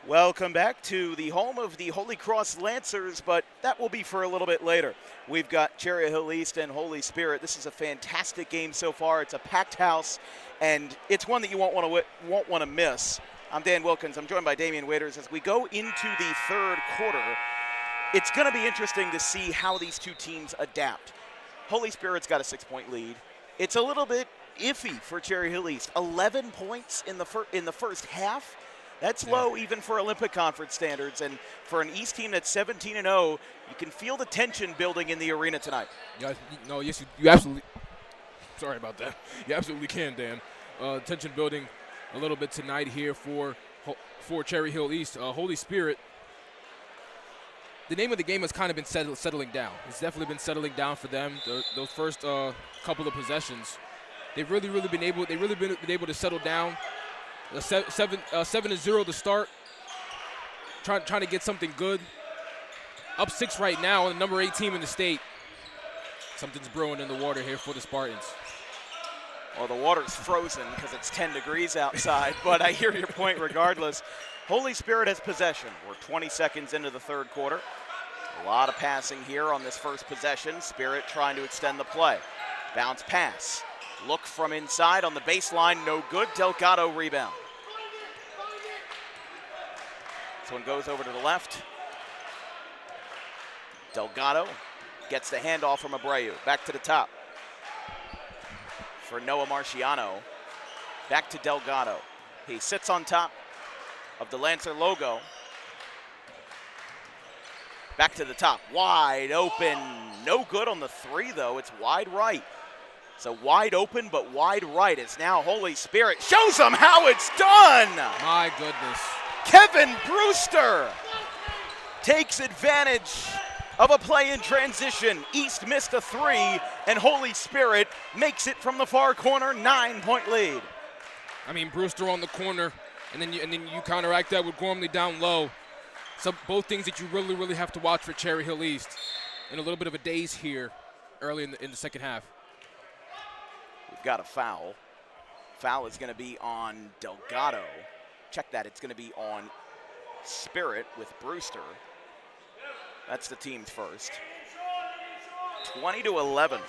Welcome back to the home of the Holy Cross Lancers, but that will be for a little bit later. We've got Cherry Hill East and Holy Spirit. This is a fantastic game so far. It's a packed house, and it's one that you won't want to miss. I'm Dan Wilkins. I'm joined by Damian Waiters. As we go into the third quarter, it's going to be interesting to see how these two teams adapt. Holy Spirit's got a 6-point lead. It's a little bit iffy for Cherry Hill East. 11 points in the first half. That's low even for Olympic Conference standards, and for an East team that's 17-0, you can feel the tension building in the arena tonight. Yeah, no, yes, you absolutely. Sorry about that. You absolutely can, Dan. Tension building a little bit tonight here for Cherry Hill East. Holy Spirit. The name of the game has kind of been settling down. It's definitely been settling down for them. Those first couple of possessions, they've really been able to settle down. 7-0 to start. Trying to get something good. Up 6 right now, on the number 8 team in the state. Something's brewing in the water here for the Spartans. Well, the water's frozen because it's 10 degrees outside, but I hear your point regardless. Holy Spirit has possession. We're 20 seconds into the third quarter. A lot of passing here on this first possession. Spirit trying to extend the play. Bounce pass. Look from inside on the baseline, no good. Delgado rebound. This one goes over to the left. Delgado gets the handoff from Abreu. Back to the top for Noah Marciano. Back to Delgado. He sits on top of the Lancer logo. Back to the top, wide open. No good on the 3 though, it's wide right. So wide open, but wide right. It's now Holy Spirit. Shows them how it's done. My goodness. Kevin Brewster takes advantage of a play in transition. East missed a 3, and Holy Spirit makes it from the far corner, 9-point lead. I mean, Brewster on the corner, and then you counteract that with Gormley down low. So both things that you really have to watch for Cherry Hill East. And a little bit of a daze here early in the second half. We've got a foul. Foul is going to be on Delgado. Check that, it's going to be on Spirit with Brewster. That's the team's first. 20-11. A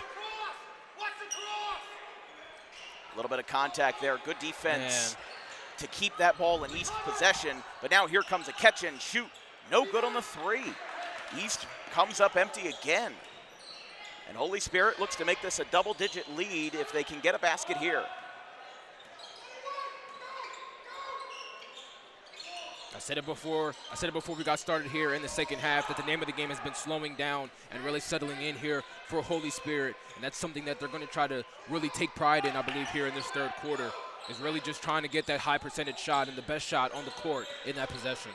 little bit of contact there, good defense to keep that ball in East possession. But now here comes a catch and shoot. No good on the 3. East comes up empty again. And Holy Spirit looks to make this a double-digit lead if they can get a basket here. I said it before we got started here in the second half that the name of the game has been slowing down and really settling in here for Holy Spirit. And that's something that they're going to try to really take pride in, I believe, here in this third quarter, is really just trying to get that high percentage shot and the best shot on the court in that possession.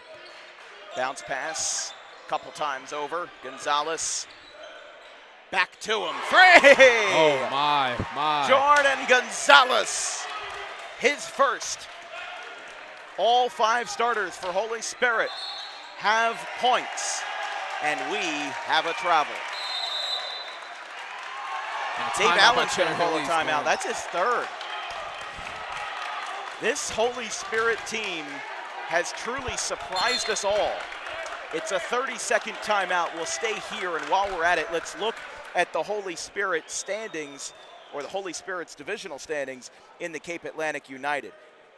Bounce pass, couple times over. Gonzalez back to him. 3! Oh, my. Jordan Gonzalez, his first. All 5 starters for Holy Spirit have points, and we have a travel. Dave Allen's going to call a timeout. That's his third. This Holy Spirit team has truly surprised us all. It's a 30-second timeout. We'll stay here, and while we're at it, let's look at the Holy Spirit standings, or the Holy Spirit's divisional standings in the Cape Atlantic United.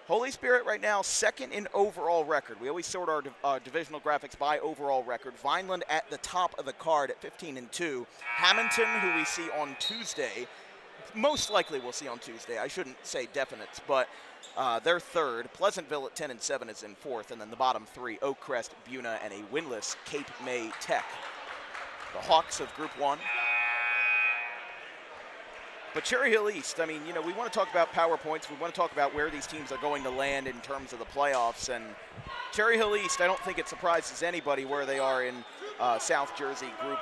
Holy Spirit right now, second in overall record. We always sort our divisional graphics by overall record. Vineland at the top of the card at 15-2. Hamilton, who we see on Tuesday, most likely we'll see on Tuesday. I shouldn't say definites, but they're third. Pleasantville at 10-7 is in fourth, and then the bottom 3, Oakcrest, Buna, and a winless Cape May Tech. The Hawks of Group 1. But Cherry Hill East, I mean, you know, we want to talk about power points. We want to talk about where these teams are going to land in terms of the playoffs. And Cherry Hill East, I don't think it surprises anybody where they are in South Jersey Group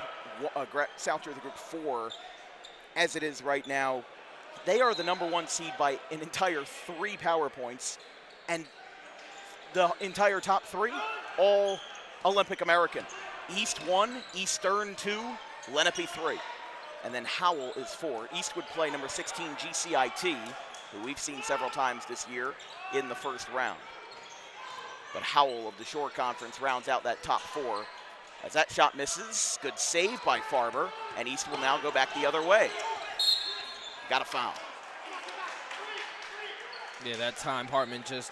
4 as it is right now. They are the number 1 seed by an entire 3 power points. And the entire top 3, all Olympic American. East 1, Eastern 2, Lenape 3. And then Howell is 4. East would play number 16 GCIT, who we've seen several times this year in the first round. But Howell of the Shore Conference rounds out that top 4. As that shot misses, good save by Farber, and East will now go back the other way. Got a foul. Yeah, that time Hartman just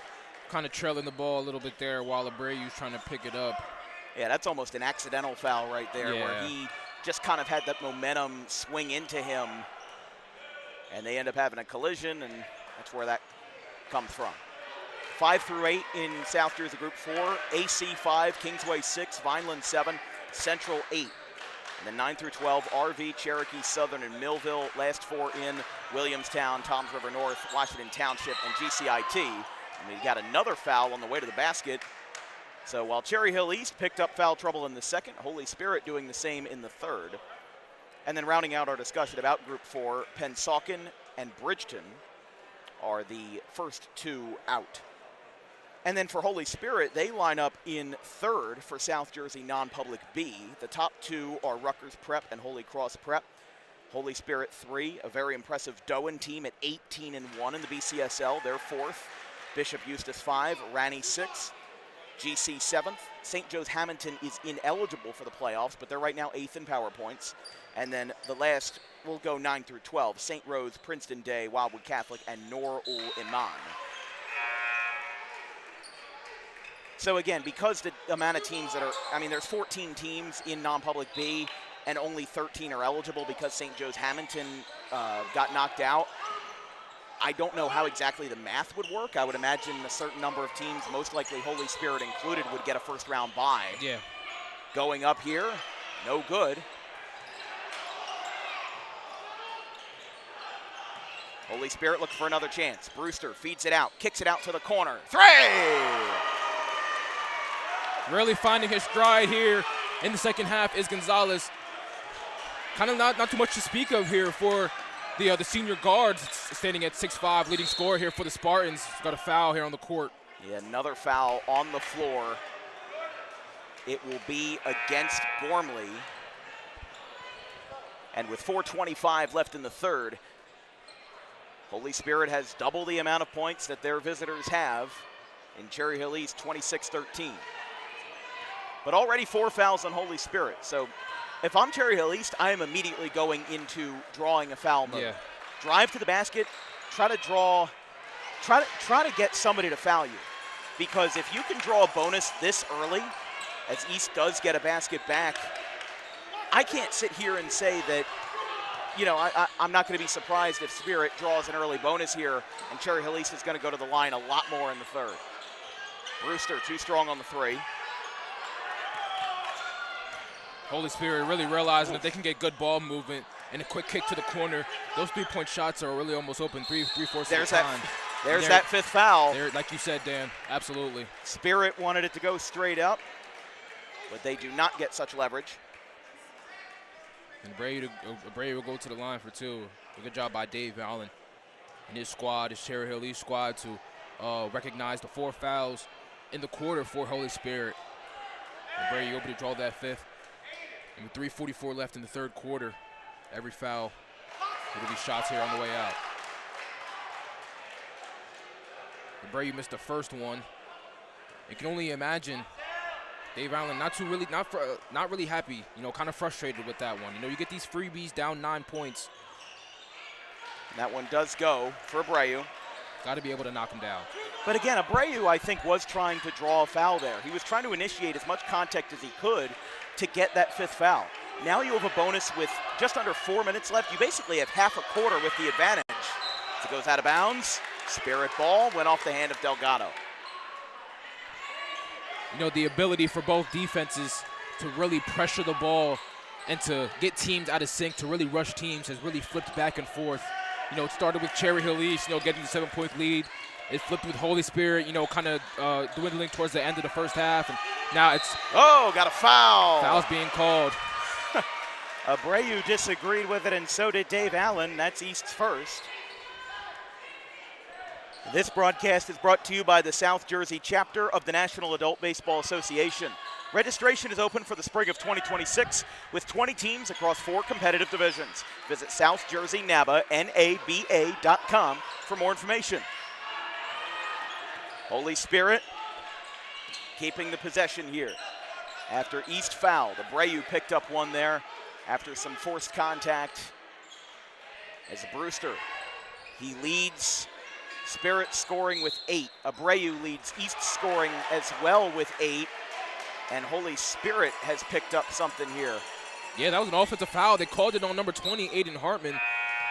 kind of trailing the ball a little bit there while Abreu's trying to pick it up. Yeah, that's almost an accidental foul right there, where he just kind of had that momentum swing into him, and they end up having a collision, and that's where that comes from. 5 through 8 in South Jersey Group 4, AC 5, Kingsway 6, Vineland 7, Central 8. And then 9 through 12, RV, Cherokee, Southern, and Millville. Last 4 in Williamstown, Toms River North, Washington Township, and GCIT. And we got another foul on the way to the basket. So while Cherry Hill East picked up foul trouble in the second, Holy Spirit doing the same in the third. And then rounding out our discussion about Group 4, Pensauken and Bridgeton are the first 2 out. And then for Holy Spirit, they line up in third for South Jersey non-public B. The top 2 are Rutgers Prep and Holy Cross Prep. Holy Spirit 3, a very impressive Doan team at 18-1 in the BCSL. They're 4th. Bishop Eustace 5, Ranney 6. GC 7th. St. Joe's Hamilton is ineligible for the playoffs, but they're right now 8th in power points. And then the last will go 9 through 12. St. Rose, Princeton Day, Wildwood Catholic, and Nur-ul-Iman. So again, because the amount of teams that are, there's 14 teams in non-public B, and only 13 are eligible because St. Joe's Hamilton got knocked out. I don't know how exactly the math would work. I would imagine a certain number of teams, most likely Holy Spirit included, would get a first-round bye. Yeah. Going up here, no good. Holy Spirit looking for another chance. Brewster feeds it out, kicks it out to the corner. 3! Really finding his stride here in the second half is Gonzalez. Kind of not too much to speak of here for the senior guards, standing at 6'5", leading scorer here for the Spartans. He's got a foul here on the court. Yeah, another foul on the floor. It will be against Gormley. And with 4:25 left in the third, Holy Spirit has double the amount of points that their visitors have in Cherry Hill East, 26-13. But already 4 fouls on Holy Spirit. So if I'm Cherry Hill East, I am immediately going into drawing a foul mode. Yeah. Drive to the basket, try to get somebody to foul you. Because if you can draw a bonus this early, as East does get a basket back, I can't sit here and say that, I'm not going to be surprised if Spirit draws an early bonus here, and Cherry Hill East is going to go to the line a lot more in the third. Brewster too strong on the 3. Holy Spirit really realizing that they can get good ball movement and a quick kick to the corner. Those 3-point shots are really almost open, three-fourths of the time. There's that 5th foul. Like you said, Dan, absolutely. Spirit wanted it to go straight up, but they do not get such leverage. And Abreu will go to the line for 2. A good job by Dave Allen and his squad, his Cherry Hill East squad, to recognize the 4 fouls in the quarter for Holy Spirit. Abreu able to draw that 5th. And with 3:44 left in the third quarter, every foul will be shots here on the way out. Abreu missed the first one. You can only imagine Dave Allen not really happy, kind of frustrated with that one. You get these freebies down 9 points. And that one does go for Abreu. Got to be able to knock him down. But again, Abreu, I think, was trying to draw a foul there. He was trying to initiate as much contact as he could to get that 5th foul. Now you have a bonus with just under 4 minutes left. You basically have half a quarter with the advantage. As it goes out of bounds, Spirit ball went off the hand of Delgado. The ability for both defenses to really pressure the ball and to get teams out of sync, to really rush teams, has really flipped back and forth. It started with Cherry Hill East, getting the 7-point lead. It flipped with Holy Spirit, kind of dwindling towards the end of the first half. And now it's... Oh, got a foul. Foul's being called. Abreu disagreed with it, and so did Dave Allen. That's East's first. This broadcast is brought to you by the South Jersey chapter of the National Adult Baseball Association. Registration is open for the spring of 2026 with 20 teams across 4 competitive divisions. Visit SouthJerseyNABA.com for more information. Holy Spirit keeping the possession here. After East fouled, Abreu picked up one there after some forced contact. As Brewster, he leads Spirit scoring with 8. Abreu leads East scoring as well with 8. And Holy Spirit has picked up something here. Yeah, that was an offensive foul. They called it on number 20, Aiden Hartman.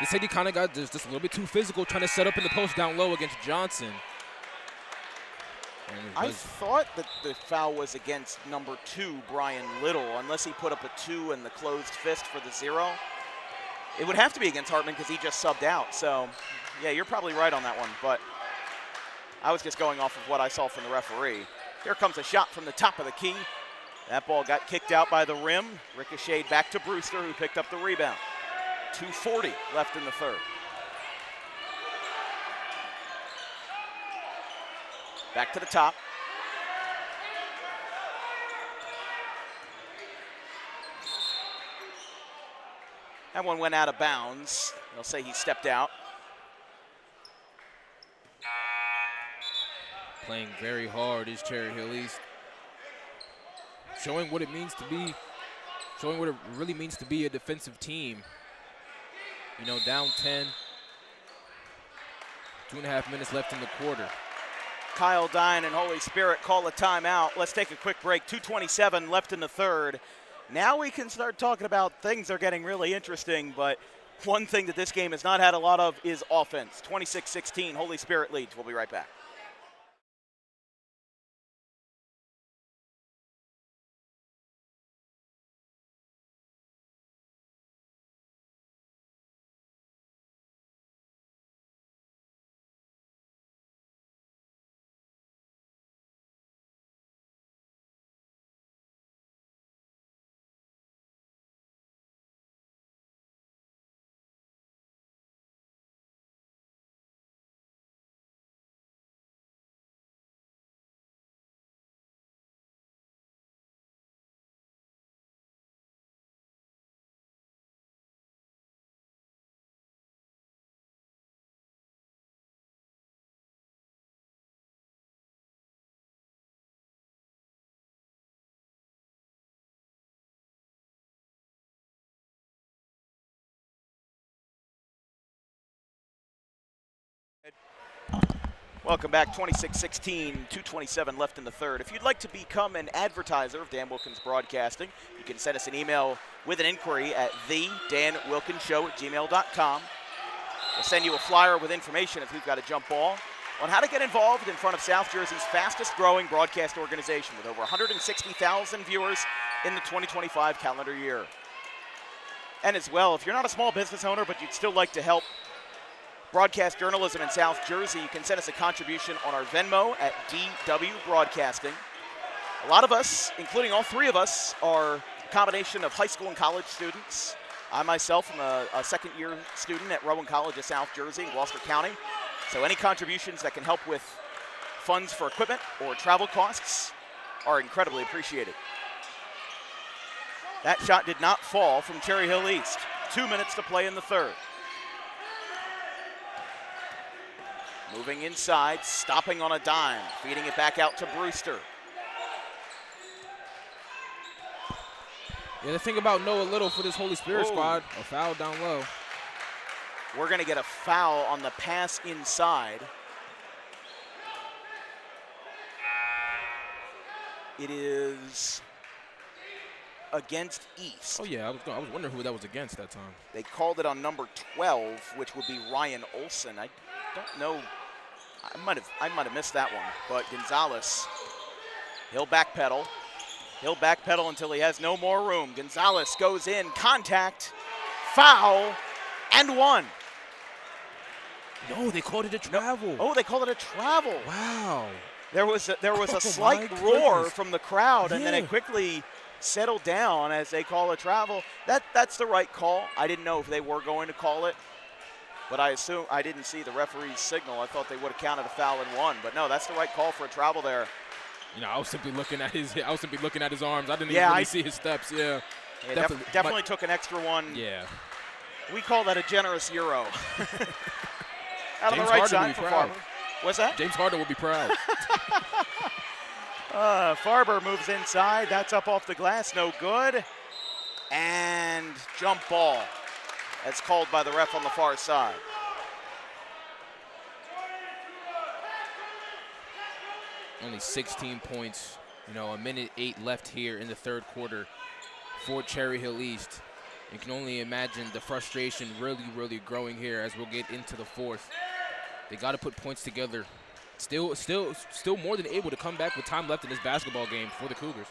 They said he kind of got just a little bit too physical, trying to set up in the post down low against Johnson. I thought that the foul was against number 2, Brian Little, unless he put up a 2 and the closed fist for the 0. It would have to be against Hartman because he just subbed out. So, yeah, you're probably right on that one. But I was just going off of what I saw from the referee. Here comes a shot from the top of the key. That ball got kicked out by the rim, ricocheted back to Brewster, who picked up the rebound. 2:40 left in the third. Back to the top. That one went out of bounds. They'll say he stepped out. Playing very hard is Cherry Hill East. Showing what it means to be, showing what it really means to be a defensive team. You know, down 10, 2.5 minutes left in the quarter. Kyle Dine and Holy Spirit call a timeout. Let's take a quick break. 2:27 left in the third. Now we can start talking about things that are getting really interesting, but one thing that this game has not had a lot of is offense. 26-16, Holy Spirit leads. We'll be right back. Welcome back, 26-16, 2:27 left in the third. If you'd like to become an advertiser of Dan Wilkins Broadcasting, you can send us an email with an inquiry at thedanwilkinsshow@gmail.com. We'll send you a flyer with information if we've got a jump ball on how to get involved in front of South Jersey's fastest growing broadcast organization with over 160,000 viewers in the 2025 calendar year. And as well, if you're not a small business owner but you'd still like to help broadcast journalism in South Jersey, you can send us a contribution on our Venmo at DW Broadcasting. A lot of us, including all 3 of us, are a combination of high school and college students. I myself am a second-year student at Rowan College of South Jersey in Gloucester County. So any contributions that can help with funds for equipment or travel costs are incredibly appreciated. That shot did not fall from Cherry Hill East. 2 minutes to play in the third. Moving inside, stopping on a dime, feeding it back out to Brewster. Yeah, the thing about Noah Little for this Holy Spirit squad, a foul down low. We're going to get a foul on the pass inside. It is against East. Oh, yeah, I was wondering who that was against that time. They called it on number 12, which would be Ryan Olson. I don't know. I might have missed that one, but Gonzalez, he'll backpedal. He'll backpedal until he has no more room. Gonzalez goes in, contact, foul, and 1. No, they called it a travel. Oh, they called it a travel. Wow. There was a slight roar from the crowd, and then it quickly settled down as they call a travel. That's the right call. I didn't know if they were going to call it. But I didn't see the referee's signal. I thought they would have counted a foul and 1. But no, that's the right call for a travel there. You know, I was simply looking at his arms. I didn't even really see his steps. Yeah. Definitely took an extra one. Yeah. We call that a generous Euro. Out James of the right Harden side for Farmer. What's that? James Harden will be proud. Farber moves inside. That's up off the glass. No good. And jump ball. That's called by the ref on the far side. Only 16 points. You know, 1:08 left here in the third quarter for Cherry Hill East. You can only imagine the frustration really growing here as we'll get into the fourth. They got to put points together. Still more than able to come back with time left in this basketball game for the Cougars.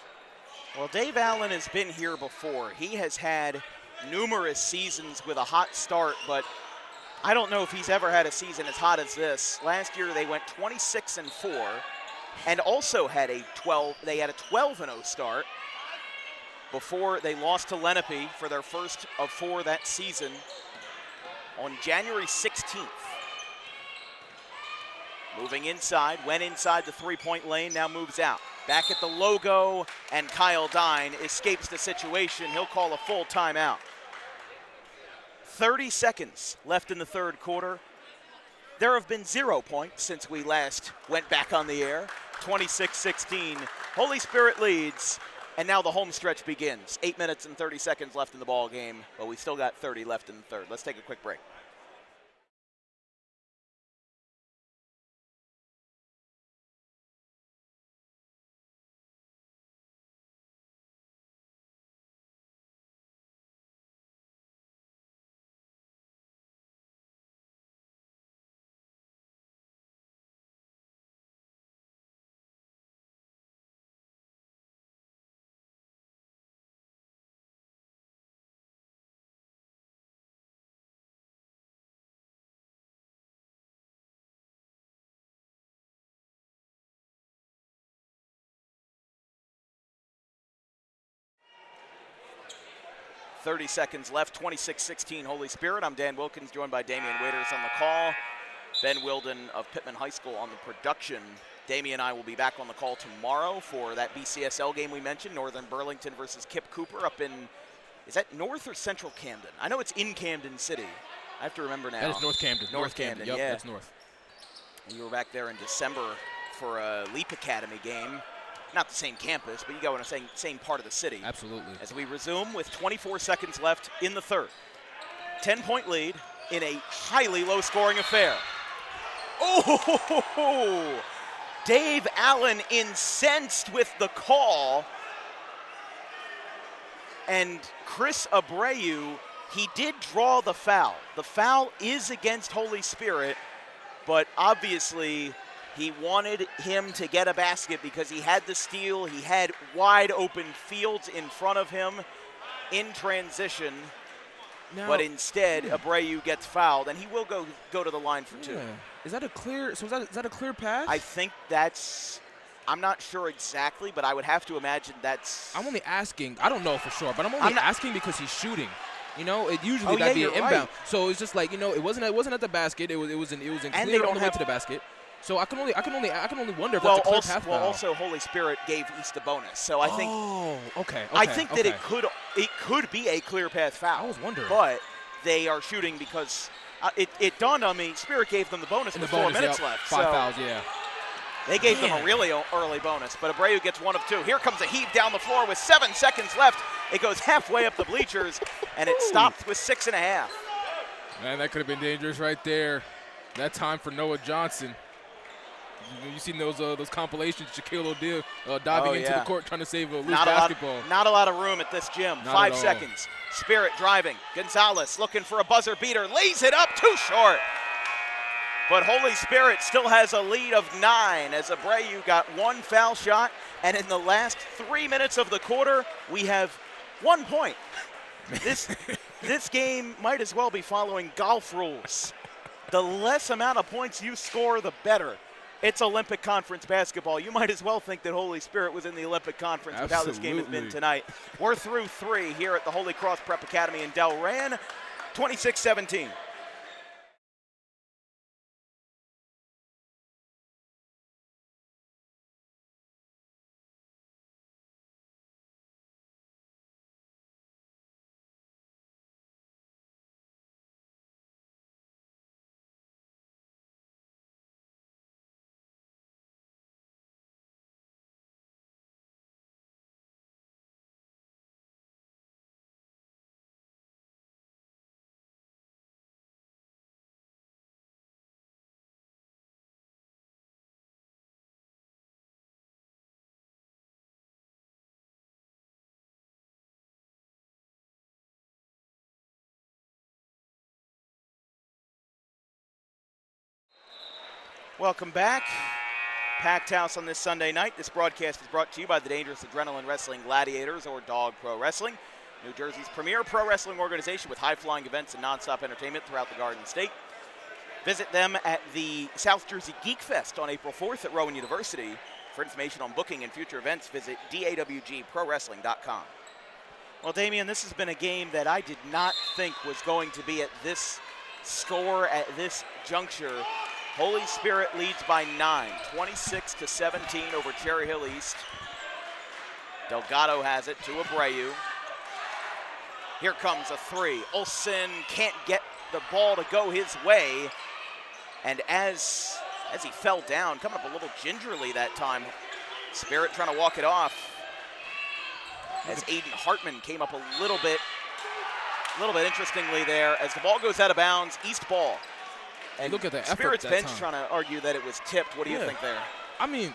Well, Dave Allen has been here before. He has had numerous seasons with a hot start, but I don't know if he's ever had a season as hot as this. Last year they went 26-4 and also had a 12-0 start before they lost to Lenape for their first of 4 that season on January 16th. Moving inside, went inside the three-point lane, now moves out. Back at the logo, and Kyle Dine escapes the situation. He'll call a full timeout. 30 seconds left in the third quarter. There have been 0 points since we last went back on the air. 26-16. Holy Spirit leads, and now the home stretch begins. 8 minutes and 30 seconds left in the ball game, but we still got 30 left in the third. Let's take a quick break. .30 seconds left, 26-16 Holy Spirit. I'm Dan Wilkins, joined by Damian Waiters on the call. Ben Wilden of Pittman High School on the production. Damian and I will be back on the call tomorrow for that BCSL game we mentioned, Northern Burlington versus Kip Cooper up in, is that North or Central Camden? I know it's in Camden City. I have to remember now. That is North Camden. North Camden, yep, yeah. That's North. You were back there in December for a Leap Academy game. Not the same campus, but you go in the same part of the city. Absolutely. As we resume with 24 seconds left in the third. 10-point lead in a highly low-scoring affair. Oh, Dave Allen incensed with the call. And Chris Abreu, he did draw the foul. The foul is against Holy Spirit, but obviously he wanted him to get a basket because he had the steal. He had wide open fields in front of him in transition. Now, but instead, Abreu gets fouled, and he will go to the line for 2. Yeah. Is that a clear? So is that a clear pass? I think that's. I'm not sure exactly, but I would have to imagine that's. I'm only asking. I don't know for sure, but I'm only asking because he's shooting. You know, it usually that'd be an inbound. Right. So it's just like, you know, it wasn't at the basket. It was in clear on the way to the basket. So I can only wonder if that's a clear pass foul. Well, also Holy Spirit gave East a bonus, so I think. Oh, okay. I think that it could be a clear path foul. I was wondering, but they are shooting because it dawned on me. Spirit gave them the bonus with 4 minutes left. 5 fouls, yeah. They gave them a really early bonus, but Abreu gets 1 of 2. Here comes a heave down the floor with 7 seconds left. It goes halfway up the bleachers, and it stopped with 6.5. Man, that could have been dangerous right there. That time for Noah Johnson. You seen those compilations, Shaquille O'Neal diving into the court trying to save a loose basketball. Not a lot of room at this gym. 5 seconds. Spirit driving. Gonzalez looking for a buzzer beater. Lays it up, too short. But Holy Spirit still has a lead of 9 as Abreu got 1 foul shot. And in the last 3 minutes of the quarter, we have 1 point. This game might as well be following golf rules. The less amount of points you score, the better. It's Olympic Conference basketball. You might as well think that Holy Spirit was in the Olympic Conference with how this game has been tonight. We're through 3 here at the Holy Cross Prep Academy in Delran, 26-17. Welcome back. Packed house on this Sunday night. This broadcast is brought to you by the Dangerous Adrenaline Wrestling Gladiators, or Dog Pro Wrestling, New Jersey's premier pro wrestling organization with high-flying events and nonstop entertainment throughout the Garden State. Visit them at the South Jersey Geek Fest on April 4th at Rowan University. For information on booking and future events, visit dawgprowrestling.com. Well, Damian, this has been a game that I did not think was going to be at this score at this juncture. Holy Spirit leads by 9, 26-17 over Cherry Hill East. Delgado has it to Abreu. Here comes a three. Olsen can't get the ball to go his way. And as he fell down, coming up a little gingerly that time, Spirit trying to walk it off. As Aiden Hartman came up a little bit interestingly there. As the ball goes out of bounds, East ball. And look at the effort Spirit's that bench time. trying to argue that it was tipped. What do you think there? I mean,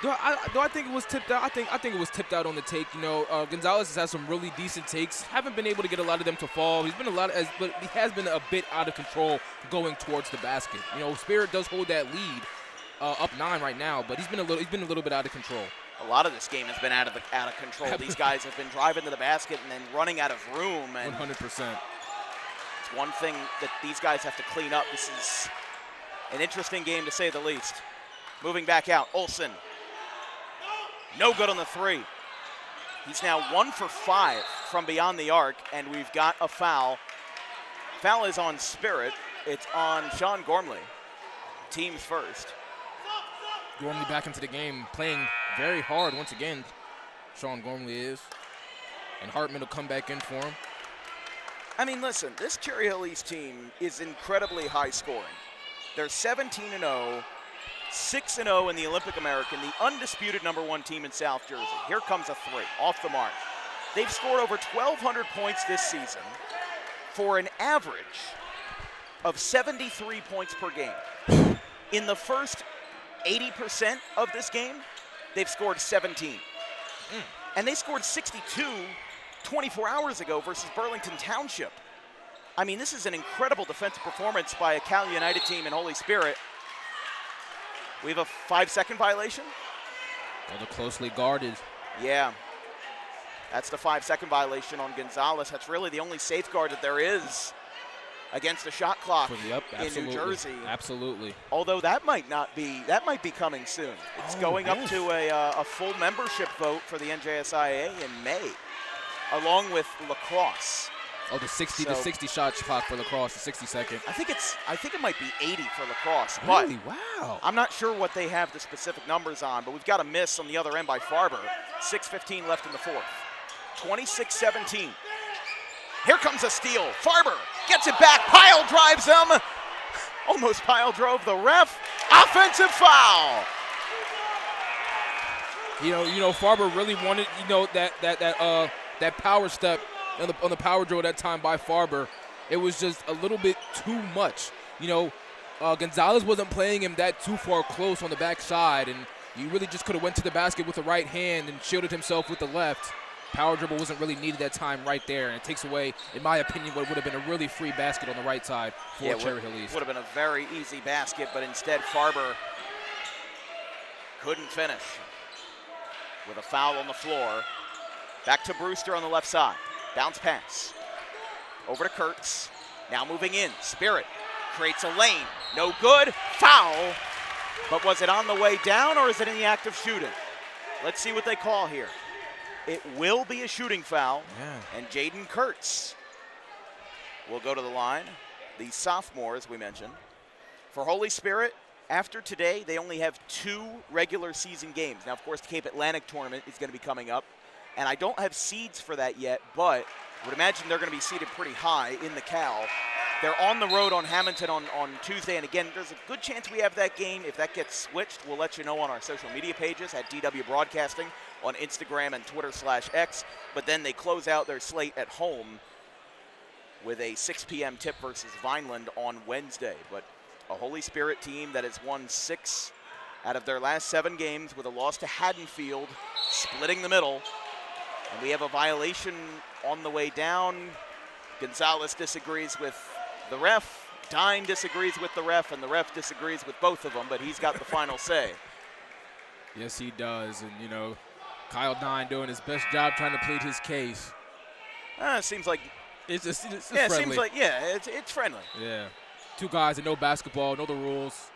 do I think it was tipped out? I think it was tipped out on the take. You know, Gonzalez has had some really decent takes. Haven't been able to get a lot of them to fall. He's been but he has been a bit out of control going towards the basket. You know, Spirit does hold that lead, up 9 right now, but he's been a little bit out of control. A lot of this game has been out of control. These guys have been driving to the basket and then running out of room. And 100%. It's one thing that these guys have to clean up. This is an interesting game to say the least. Moving back out, Olsen. No good on the three. He's now 1 for 5 from beyond the arc, and we've got a foul. Foul is on Spirit. It's on Sean Gormley. Teams first. Gormley back into the game, playing very hard once again. Sean Gormley is. And Hartman will come back in for him. I mean, listen, this Cherry Hill East team is incredibly high scoring. They're 17-0, 6-0 in the Olympic American, the undisputed #1 team in South Jersey. Here comes a three, off the mark. They've scored over 1,200 points this season for an average of 73 points per game. In the first 80% of this game, they've scored 17. And they scored 62 24 hours ago versus Burlington Township. I mean, this is an incredible defensive performance by a Cal United team in Holy Spirit. We have a 5-second violation. Well, they're closely guarded. Yeah, that's the 5-second violation on Gonzalez. That's really the only safeguard that there is against the shot clock in New Jersey. Absolutely. Although that might be coming soon. It's going up to a full membership vote for the NJSIAA in May, along with lacrosse. Oh, the 60 shot clock for lacrosse, the 60-second. I think it might be 80 for lacrosse. Really? But wow. I'm not sure what they have the specific numbers on, but we've got a miss on the other end by Farber. 6:15 left in the fourth. 26-17. Here comes a steal. Farber gets it back. Pyle drives him. Almost Pyle drove the ref. Offensive foul. You know, Farber really wanted, that power step on the power drill that time by Farber. It was just a little bit too much. You know, Gonzalez wasn't playing him that too far close on the backside, and you really just could have went to the basket with the right hand and shielded himself with the left. Power dribble wasn't really needed that time right there, and it takes away, in my opinion, what would have been a really free basket on the right side for Cherry Hill East. Would have been a very easy basket, but instead Farber couldn't finish with a foul on the floor. Back to Brewster on the left side. Bounce pass. Over to Kurtz. Now moving in. Spirit creates a lane. No good. Foul. But was it on the way down, or is it in the act of shooting? Let's see what they call here. It will be a shooting foul. Yeah. And Jaden Kurtz will go to the line. The sophomore, as we mentioned. For Holy Spirit, after today, they only have 2 regular season games. Now, of course, the Cape Atlantic tournament is going to be coming up. And I don't have seeds for that yet, but I would imagine they're going to be seated pretty high in the Cal. They're on the road on Hamilton on Tuesday, and again, there's a good chance we have that game. If that gets switched, we'll let you know on our social media pages at DW Broadcasting on Instagram and Twitter/X. But then they close out their slate at home with a 6 p.m. tip versus Vineland on Wednesday. But a Holy Spirit team that has won 6 out of their last 7 games with a loss to Haddonfield, splitting the middle. And we have a violation on the way down. Gonzalez disagrees with the ref. Dine disagrees with the ref, and the ref disagrees with both of them, but he's got the final say. Yes, he does. And, you know, Kyle Dine doing his best job trying to plead his case. Seems like it's yeah, it friendly. seems like it's friendly. Yeah, two guys that know basketball, know the rules.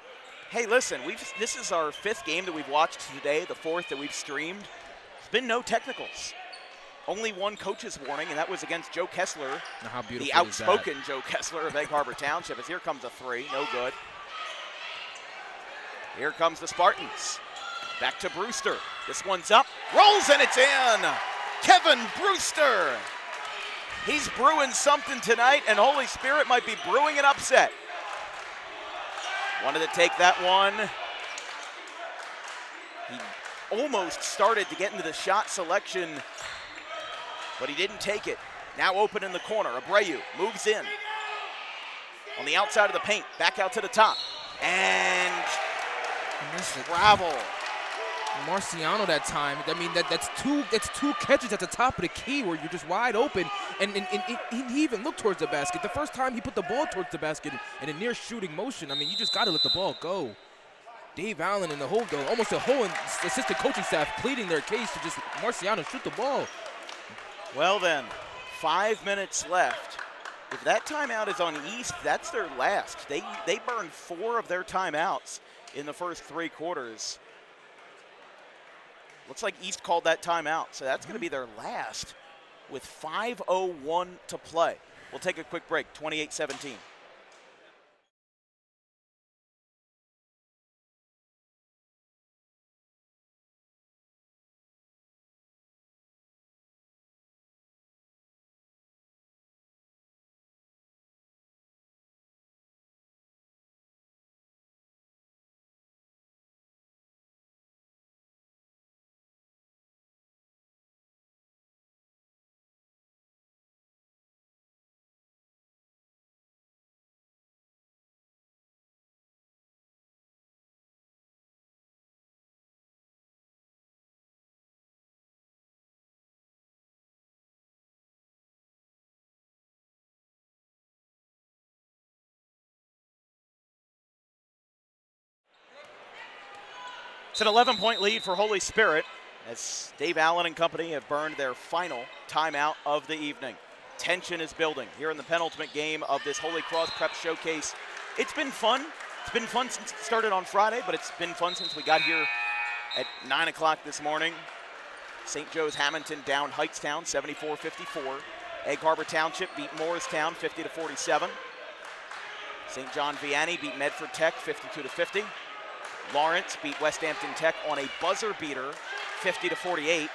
Hey, listen, this is our 5th game that we've watched today, the 4th that we've streamed. There's been no technicals. Only one coach's warning, and that was against Joe Kessler, Now how beautiful the is that? outspoken Joe Kessler of Egg Harbor Township. As here comes a 3, no good. Here comes the Spartans. Back to Brewster. This one's up, rolls, and it's in. Kevin Brewster. He's brewing something tonight, and Holy Spirit might be brewing an upset. Wanted to take that one. He almost started to get into the shot selection, but he didn't take it. Now open in the corner. Abreu moves in. On the outside of the paint, back out to the top. And travel. Marciano that time. I mean, that's two catches at the top of the key where you're just wide open, and he even looked towards the basket. The first time he put the ball towards the basket in a near shooting motion. I mean, you just got to let the ball go. Dave Allen and almost the whole assistant coaching staff pleading their case to just Marciano shoot the ball. Well then, 5 minutes left. If that timeout is on East, that's their last. They burned 4 of their timeouts in the first 3 quarters. Looks like East called that timeout, so that's going to be their last with 5:01 to play. We'll take a quick break, 28-17. It's an 11-point lead for Holy Spirit as Dave Allen and company have burned their final timeout of the evening. Tension is building here in the penultimate game of this Holy Cross Prep Showcase. It's been fun. It's been fun since it started on Friday, but it's been fun since we got here at 9 o'clock this morning. St. Joe's Hamilton down Heightstown 74-54. Egg Harbor Township beat Morristown 50-47. St. John Vianney beat Medford Tech 52-50. Lawrence beat West Hampton Tech on a buzzer beater 50-48.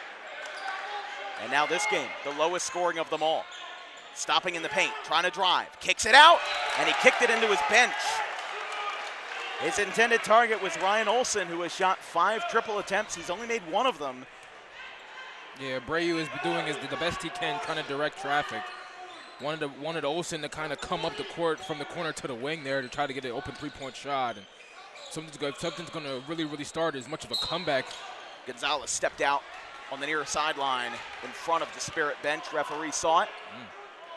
And now this game, the lowest scoring of them all. Stopping in the paint, trying to drive, kicks it out, and he kicked it into his bench. His intended target was Ryan Olson, who has shot 5 triple attempts. He's only made 1 of them. Yeah, Abreu is doing the best he can, trying to direct traffic. Wanted Olsen to kind of come up the court from the corner to the wing there to try to get an open 3-point shot. And something's going to really start as much of a comeback. Gonzalez stepped out on the near sideline in front of the Spirit bench. Referee saw it,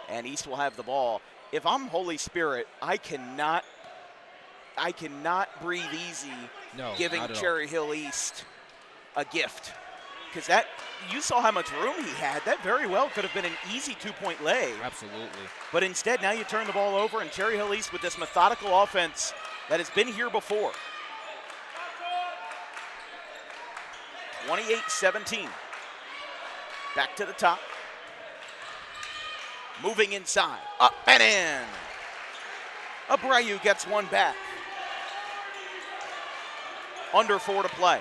and East will have the ball. If I'm Holy Spirit, I cannot breathe easy giving Cherry Hill East a gift. Because that, you saw how much room he had. That very well could have been an easy 2-point lay. Absolutely. But instead, now you turn the ball over, and Cherry Hill East with this methodical offense that has been here before. 28-17. Back to the top. Moving inside, up and in. Abreu gets one back. Under 4 to play.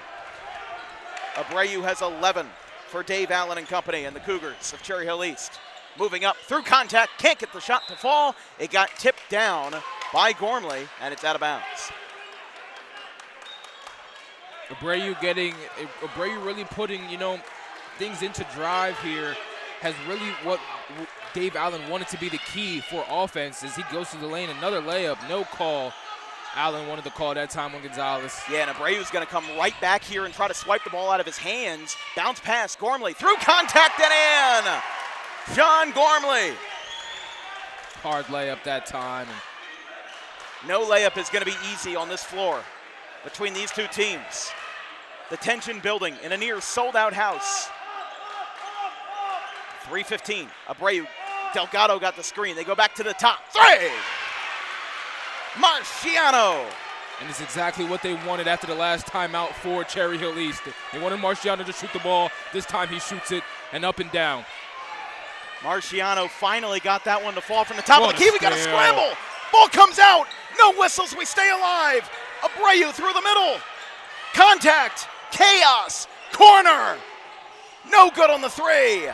Abreu has 11 for Dave Allen and company and the Cougars of Cherry Hill East. Moving up through contact, can't get the shot to fall. It got tipped down by Gormley, and it's out of bounds. Abreu really putting, things into drive here has really what Dave Allen wanted to be the key for offense as he goes to the lane. Another layup, no call. Allen wanted to call that time on Gonzalez. Yeah, and Abreu's going to come right back here and try to swipe the ball out of his hands. Bounce pass, Gormley through contact and in. John Gormley. Hard layup that time. No layup is going to be easy on this floor between these two teams. The tension building in a near sold-out house. 3:15. Abreu. Delgado got the screen. They go back to the top. 3! Marciano. And it's exactly what they wanted after the last timeout for Cherry Hill East. They wanted Marciano to shoot the ball. This time he shoots it and up and down. Marciano finally got that one to fall from the top of the key. We got a steal. scramble. Ball comes out. No whistles. We stay alive. Abreu through the middle. Contact. Chaos. Corner. No good on the 3.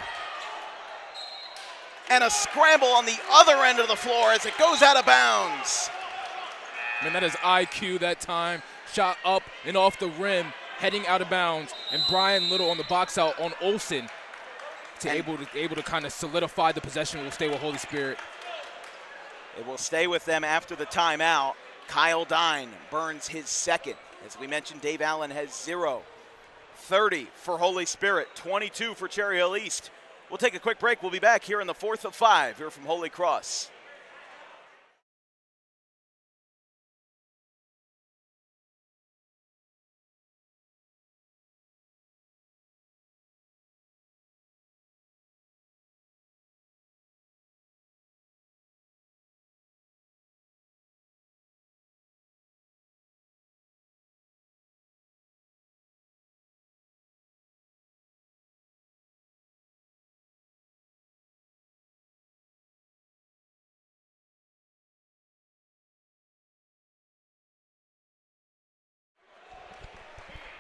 And a scramble on the other end of the floor as it goes out of bounds. Man, that is IQ that time. Shot up and off the rim, heading out of bounds. And Brian Little on the box out on Olsen able to kind of solidify the possession. Will stay with Holy Spirit. It will stay with them after the timeout. Kyle Dine burns his second. As we mentioned, Dave Allen has 0. 30 for Holy Spirit, 22 for Cherry Hill East. We'll take a quick break. We'll be back here in the 4th of 5 here from Holy Cross.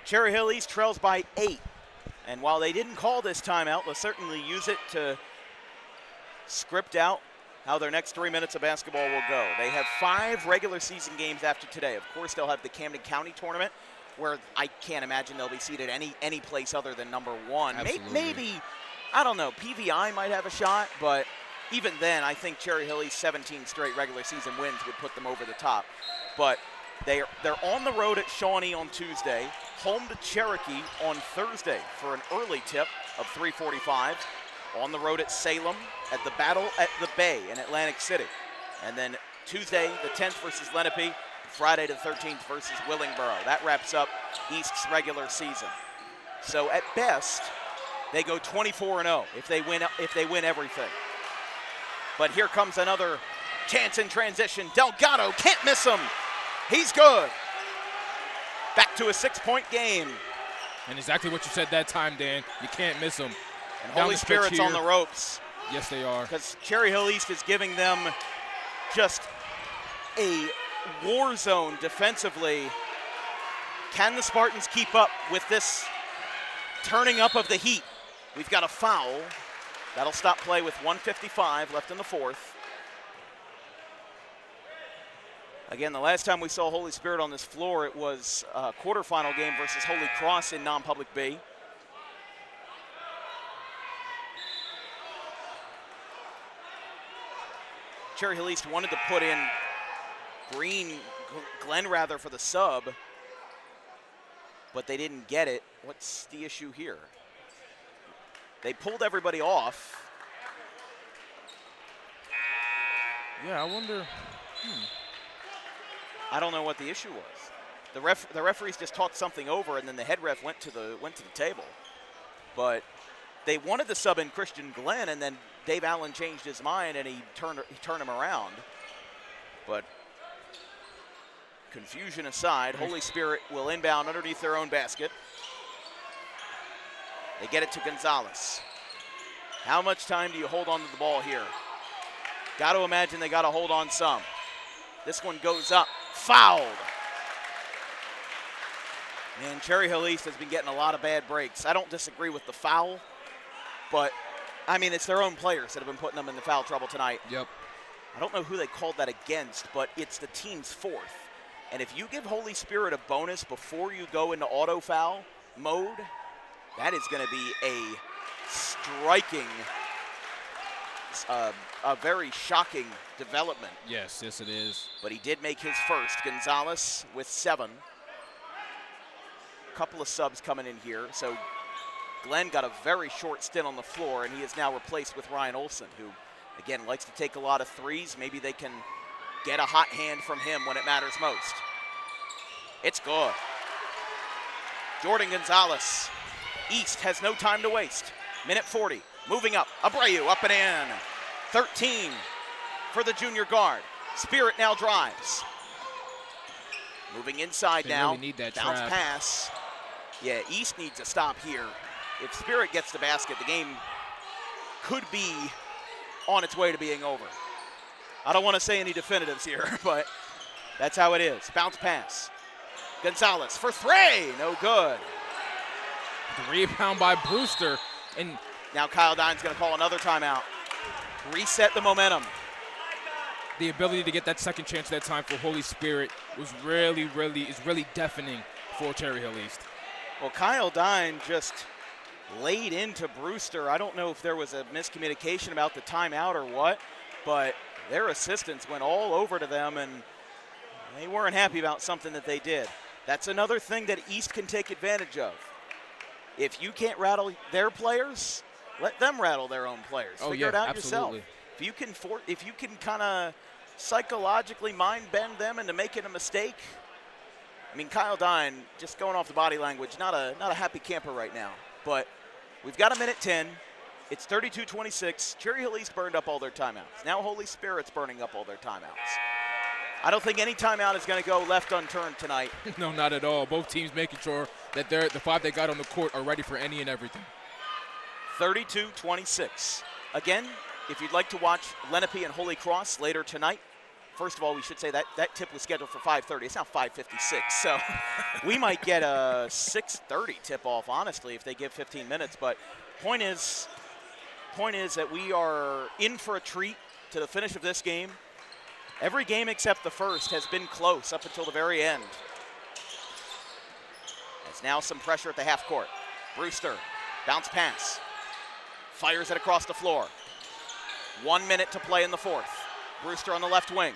Cherry Hill East trails by 8. And while they didn't call this timeout, they'll certainly use it to script out how their next 3 minutes of basketball will go. They have 5 regular season games after today. Of course, they'll have the Camden County tournament, where I can't imagine they'll be seated any place other than number 1. Maybe, I don't know, PVI might have a shot, but even then, I think Cherry Hill East 17 straight regular season wins would put them over the top. But they're on the road at Shawnee on Tuesday, home to Cherokee on Thursday for an early tip of 3:45, on the road at Salem, at the Battle at the Bay in Atlantic City, and then Tuesday the 10th versus Lenape, Friday the 13th versus Willingboro. That wraps up East's regular season. So at best, they go 24-0 if they win everything. But here comes another chance in transition. Delgado can't miss him. He's good. Back to a 6-point game. And exactly what you said that time, Dan. You can't miss them. And Holy Spirit's on the ropes. Yes, they are. Because Cherry Hill East is giving them just a war zone defensively. Can the Spartans keep up with this turning up of the heat? We've got a foul. That'll stop play with 1:55 left in the 4th. Again, the last time we saw Holy Spirit on this floor, it was a quarterfinal game versus Holy Cross in non-public B. Cherry Hill East wanted to put in Glenn rather for the sub, but they didn't get it. What's the issue here? They pulled everybody off. Yeah, I wonder. I don't know what the issue was. The referees just talked something over, and then the head ref went to the table. But they wanted to sub in Christian Glenn, and then Dave Allen changed his mind, and he turned him around. But confusion aside, Holy Spirit will inbound underneath their own basket. They get it to Gonzalez. How much time do you hold on to the ball here? Got to imagine they got to hold on some. This one goes up. Fouled. Man, Cherry Hill East has been getting a lot of bad breaks. I don't disagree with the foul, but, I mean, it's their own players that have been putting them in the foul trouble tonight. Yep. I don't know who they called that against, but it's the team's 4th. And if you give Holy Spirit a bonus before you go into auto foul mode, that is going to be a striking, a very shocking development. Yes, it is. But he did make his first. Gonzalez with 7. A couple of subs coming in here. So Glenn got a very short stint on the floor, and he is now replaced with Ryan Olson, who, again, likes to take a lot of threes. Maybe they can get a hot hand from him when it matters most. It's good. Jordan Gonzalez. East has no time to waste. Minute 40. Moving up. Abreu up and in. 13 for the junior guard. Spirit now drives. Moving inside now. Really need that Bounce trap. pass. Yeah, East needs to stop here. If Spirit gets the basket, the game could be on its way to being over. I don't want to say any definitives here, but that's how it is. Bounce pass. Gonzalez for three. No good. The rebound by Brewster. And now Kyle Dine's going to call another timeout. Reset the momentum. The ability to get that second chance that time for Holy Spirit was really deafening for Cherry Hill East. Well, Kyle Dine just laid into Brewster. I don't know if there was a miscommunication about the timeout or what, but their assistants went all over to them, and they weren't happy about something that they did. That's another thing that East can take advantage of. If you can't rattle their players, let them rattle their own players. Figure it out yourself. If you can kind of psychologically mind bend them into making a mistake. I mean, Kyle Dine, just going off the body language, not a happy camper right now. But we've got a minute 10. It's 32-26. Cherry Hill East burned up all their timeouts. Now Holy Spirit's burning up all their timeouts. I don't think any timeout is going to go left unturned tonight. No, not at all. Both teams making sure that the five they got on the court are ready for any and everything. 32-26. Again, if you'd like to watch Lenape and Holy Cross later tonight, first of all, we should say that tip was scheduled for 5:30. It's now 5:56, so we might get a 6:30 tip-off, honestly, if they give 15 minutes. But point is that we are in for a treat to the finish of this game. Every game except the first has been close up until the very end. There's now some pressure at the half court. Brewster, bounce pass, fires it across the floor. 1 minute to play in the fourth. Brewster on the left wing.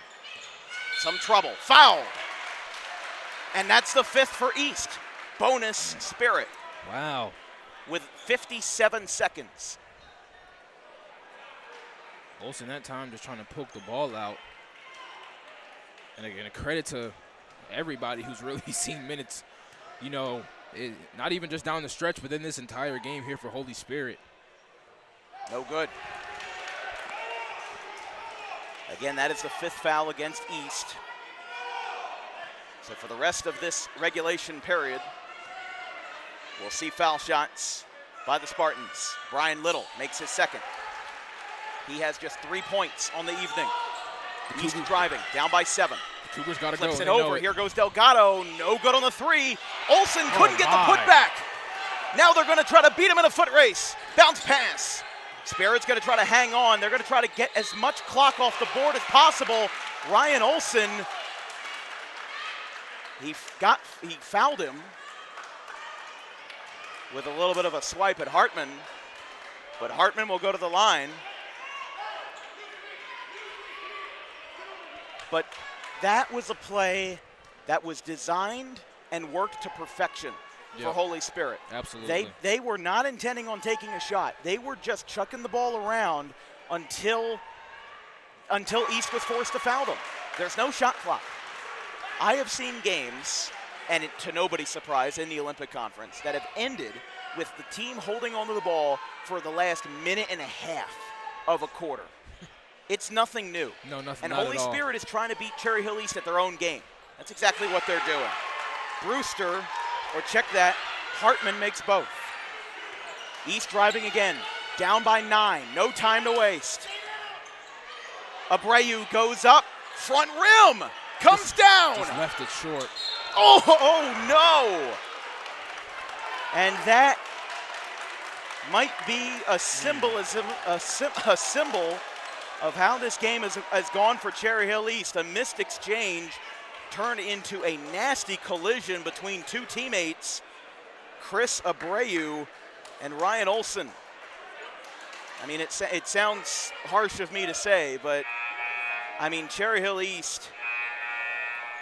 Some trouble. Foul. And that's the fifth for East. Bonus Spirit. Wow. With 57 seconds. Olsen that time just trying to poke the ball out. And again, a credit to everybody who's really seen minutes, not even just down the stretch, but in this entire game here for Holy Spirit. No good. Again, that is the fifth foul against East. So for the rest of this regulation period, we'll see foul shots by the Spartans. Brian Little makes his second. He has just 3 points on the evening. East driving, down by 7. Cougars got to go. Flips it over. Here goes Delgado. No good on the three. Olsen couldn't get the putback. Now they're going to try to beat him in a foot race. Bounce pass. Spirit's going to try to hang on. They're going to try to get as much clock off the board as possible. Ryan Olsen, he fouled him with a little bit of a swipe at Hartman, but Hartman will go to the line. But that was a play that was designed and worked to perfection for Holy Spirit. Absolutely. They were not intending on taking a shot. They were just chucking the ball around until East was forced to foul them. There's no shot clock. I have seen games, and to nobody's surprise in the Olympic Conference, that have ended with the team holding onto the ball for the last minute and a half of a quarter. It's nothing new. No, nothing. And not Holy at all. Spirit is trying to beat Cherry Hill East at their own game. That's exactly what they're doing. Brewster, or check that, Hartman makes both. East driving again, down by 9, no time to waste. Abreu goes up, front rim, comes down. Just left it short. Oh no! And that might be a symbolism, a symbol of how this game has gone for Cherry Hill East. A missed exchange turned into a nasty collision between two teammates, Chris Abreu and Ryan Olsen. I mean, it sounds harsh of me to say, but I mean, Cherry Hill East,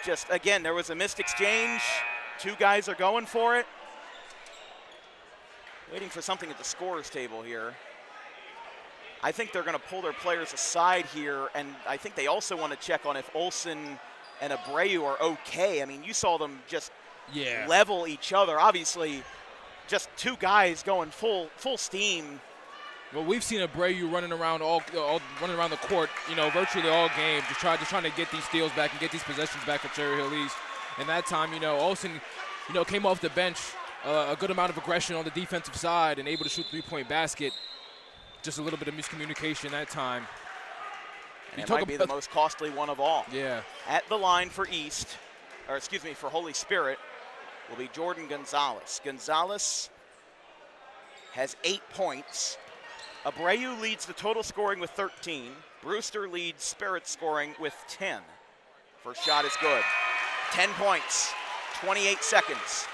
just again, there was a missed exchange. Two guys are going for it. Waiting for something at the scorer's table here. I think they're going to pull their players aside here, and I think they also want to check on if Olsen and Abreu are okay. I mean, you saw them just level each other. Obviously, just two guys going full steam. Well, we've seen Abreu running around running around the court, virtually all game, just trying to get these steals back and get these possessions back for Cherry Hill East. And that time, Olsen, came off the bench, a good amount of aggression on the defensive side and able to shoot three-point basket. Just a little bit of miscommunication that time. And it might be the most costly one of all. Yeah. At the line for for Holy Spirit will be Jordan Gonzalez. Gonzalez has 8 points. Abreu leads the total scoring with 13. Brewster leads Spirit scoring with 10. First shot is good. 10 points, 28 seconds.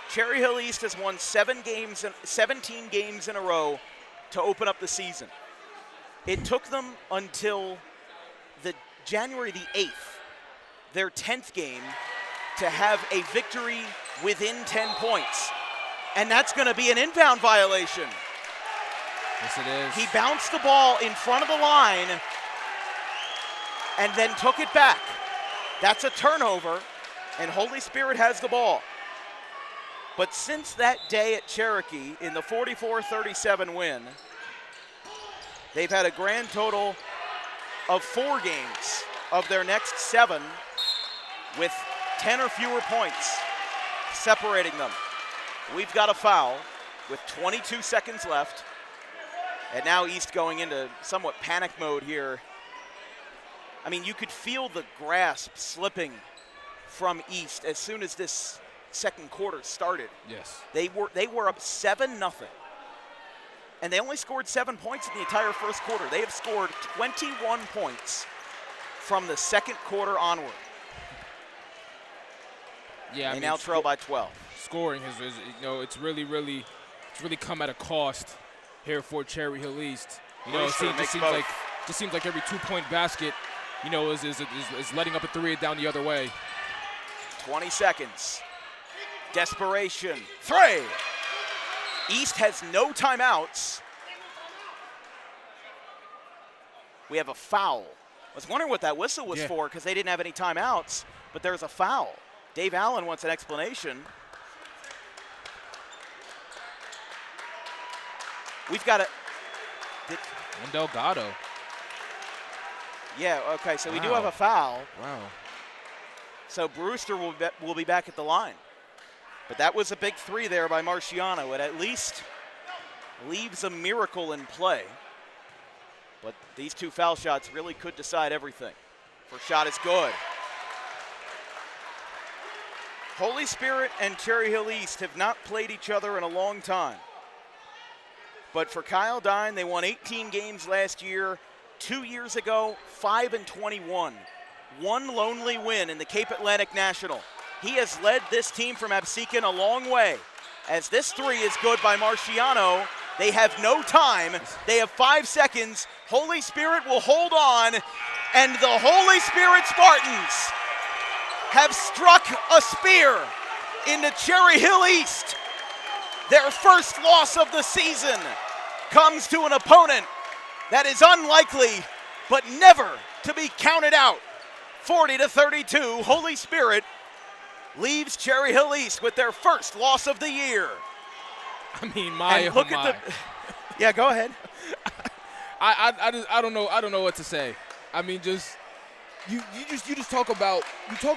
Cherry Hill East has won 17 games in a row to open up the season. It took them until January the 8th, their 10th game, to have a victory within 10 points. And that's going to be an inbound violation. Yes, it is. He bounced the ball in front of the line and then took it back. That's a turnover, and Holy Spirit has the ball. But since that day at Cherokee in the 44-37 win, they've had a grand total of 4 games of their next 7 with 10 or fewer points separating them. We've got a foul with 22 seconds left. And now East going into somewhat panic mode here. I mean, you could feel the grasp slipping from East as soon as this second quarter started. Yes. They were up 7-0. And they only scored 7 points in the entire first quarter. They have scored 21 points from the second quarter onward. Yeah, they now trail by 12. Scoring is it's really come at a cost here for Cherry Hill East. It just seems like every 2-point basket, is letting up a 3 down the other way. 20 seconds. Desperation. 3. East has no timeouts. We have a foul. I was wondering what that whistle was for because they didn't have any timeouts, but there's a foul. Dave Allen wants an explanation. We've got And Delgado. Yeah, okay, so we do have a foul. Wow. So Brewster will be back at the line. But that was a big 3 there by Marciano. It at least leaves a miracle in play. But these 2 foul shots really could decide everything. First shot is good. Holy Spirit and Cherry Hill East have not played each other in a long time. But for Kyle Dine, they won 18 games last year. 2 years ago, 5-21. One lonely win in the Cape Atlantic National. He has led this team from Absecon a long way. As this 3 is good by Marciano, they have no time. They have 5 seconds. Holy Spirit will hold on, and the Holy Spirit Spartans have struck a spear into Cherry Hill East. Their first loss of the season comes to an opponent that is unlikely but never to be counted out. 40-32, Holy Spirit leaves Cherry Hill East with their first loss of the year. I mean, yeah, go ahead. I don't know what to say. I mean, just you just talk about a true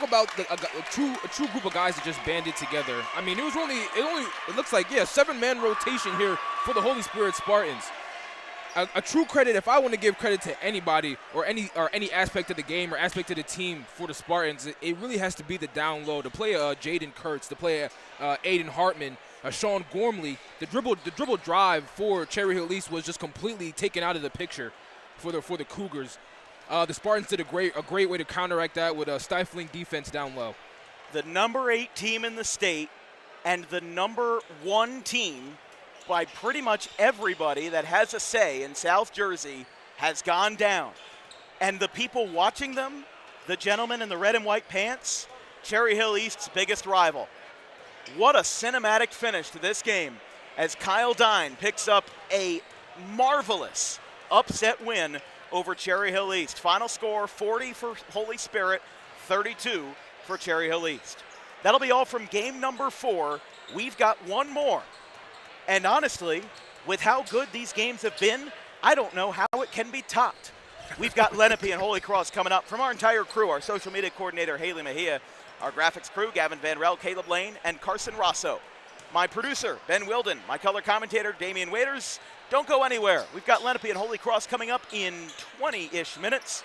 group of guys that just banded together. I mean, it looks like 7-man rotation here for the Holy Spirit Spartans. A true credit, if I want to give credit to anybody or any aspect of the game or aspect of the team for the Spartans, it really has to be the down low. To play Jaden Kurtz, to play Aiden Hartman, Sean Gormley, the dribble drive for Cherry Hill East was just completely taken out of the picture for the Cougars. The Spartans did a great way to counteract that with a stifling defense down low. The number 8 team in the state and the number 1 team by pretty much everybody that has a say in South Jersey has gone down. And the people watching them, the gentlemen in the red and white pants, Cherry Hill East's biggest rival. What a cinematic finish to this game as Kyle Dine picks up a marvelous upset win over Cherry Hill East. Final score 40 for Holy Spirit, 32 for Cherry Hill East. That'll be all from game number 4. We've got one more. And honestly, with how good these games have been, I don't know how it can be topped. We've got Lenape and Holy Cross coming up. From our entire crew, our social media coordinator, Haley Mejia, our graphics crew, Gavin Van Rel, Caleb Lane, and Carson Rosso. My producer, Ben Wilden. My color commentator, Damian Waiters. Don't go anywhere. We've got Lenape and Holy Cross coming up in 20-ish minutes.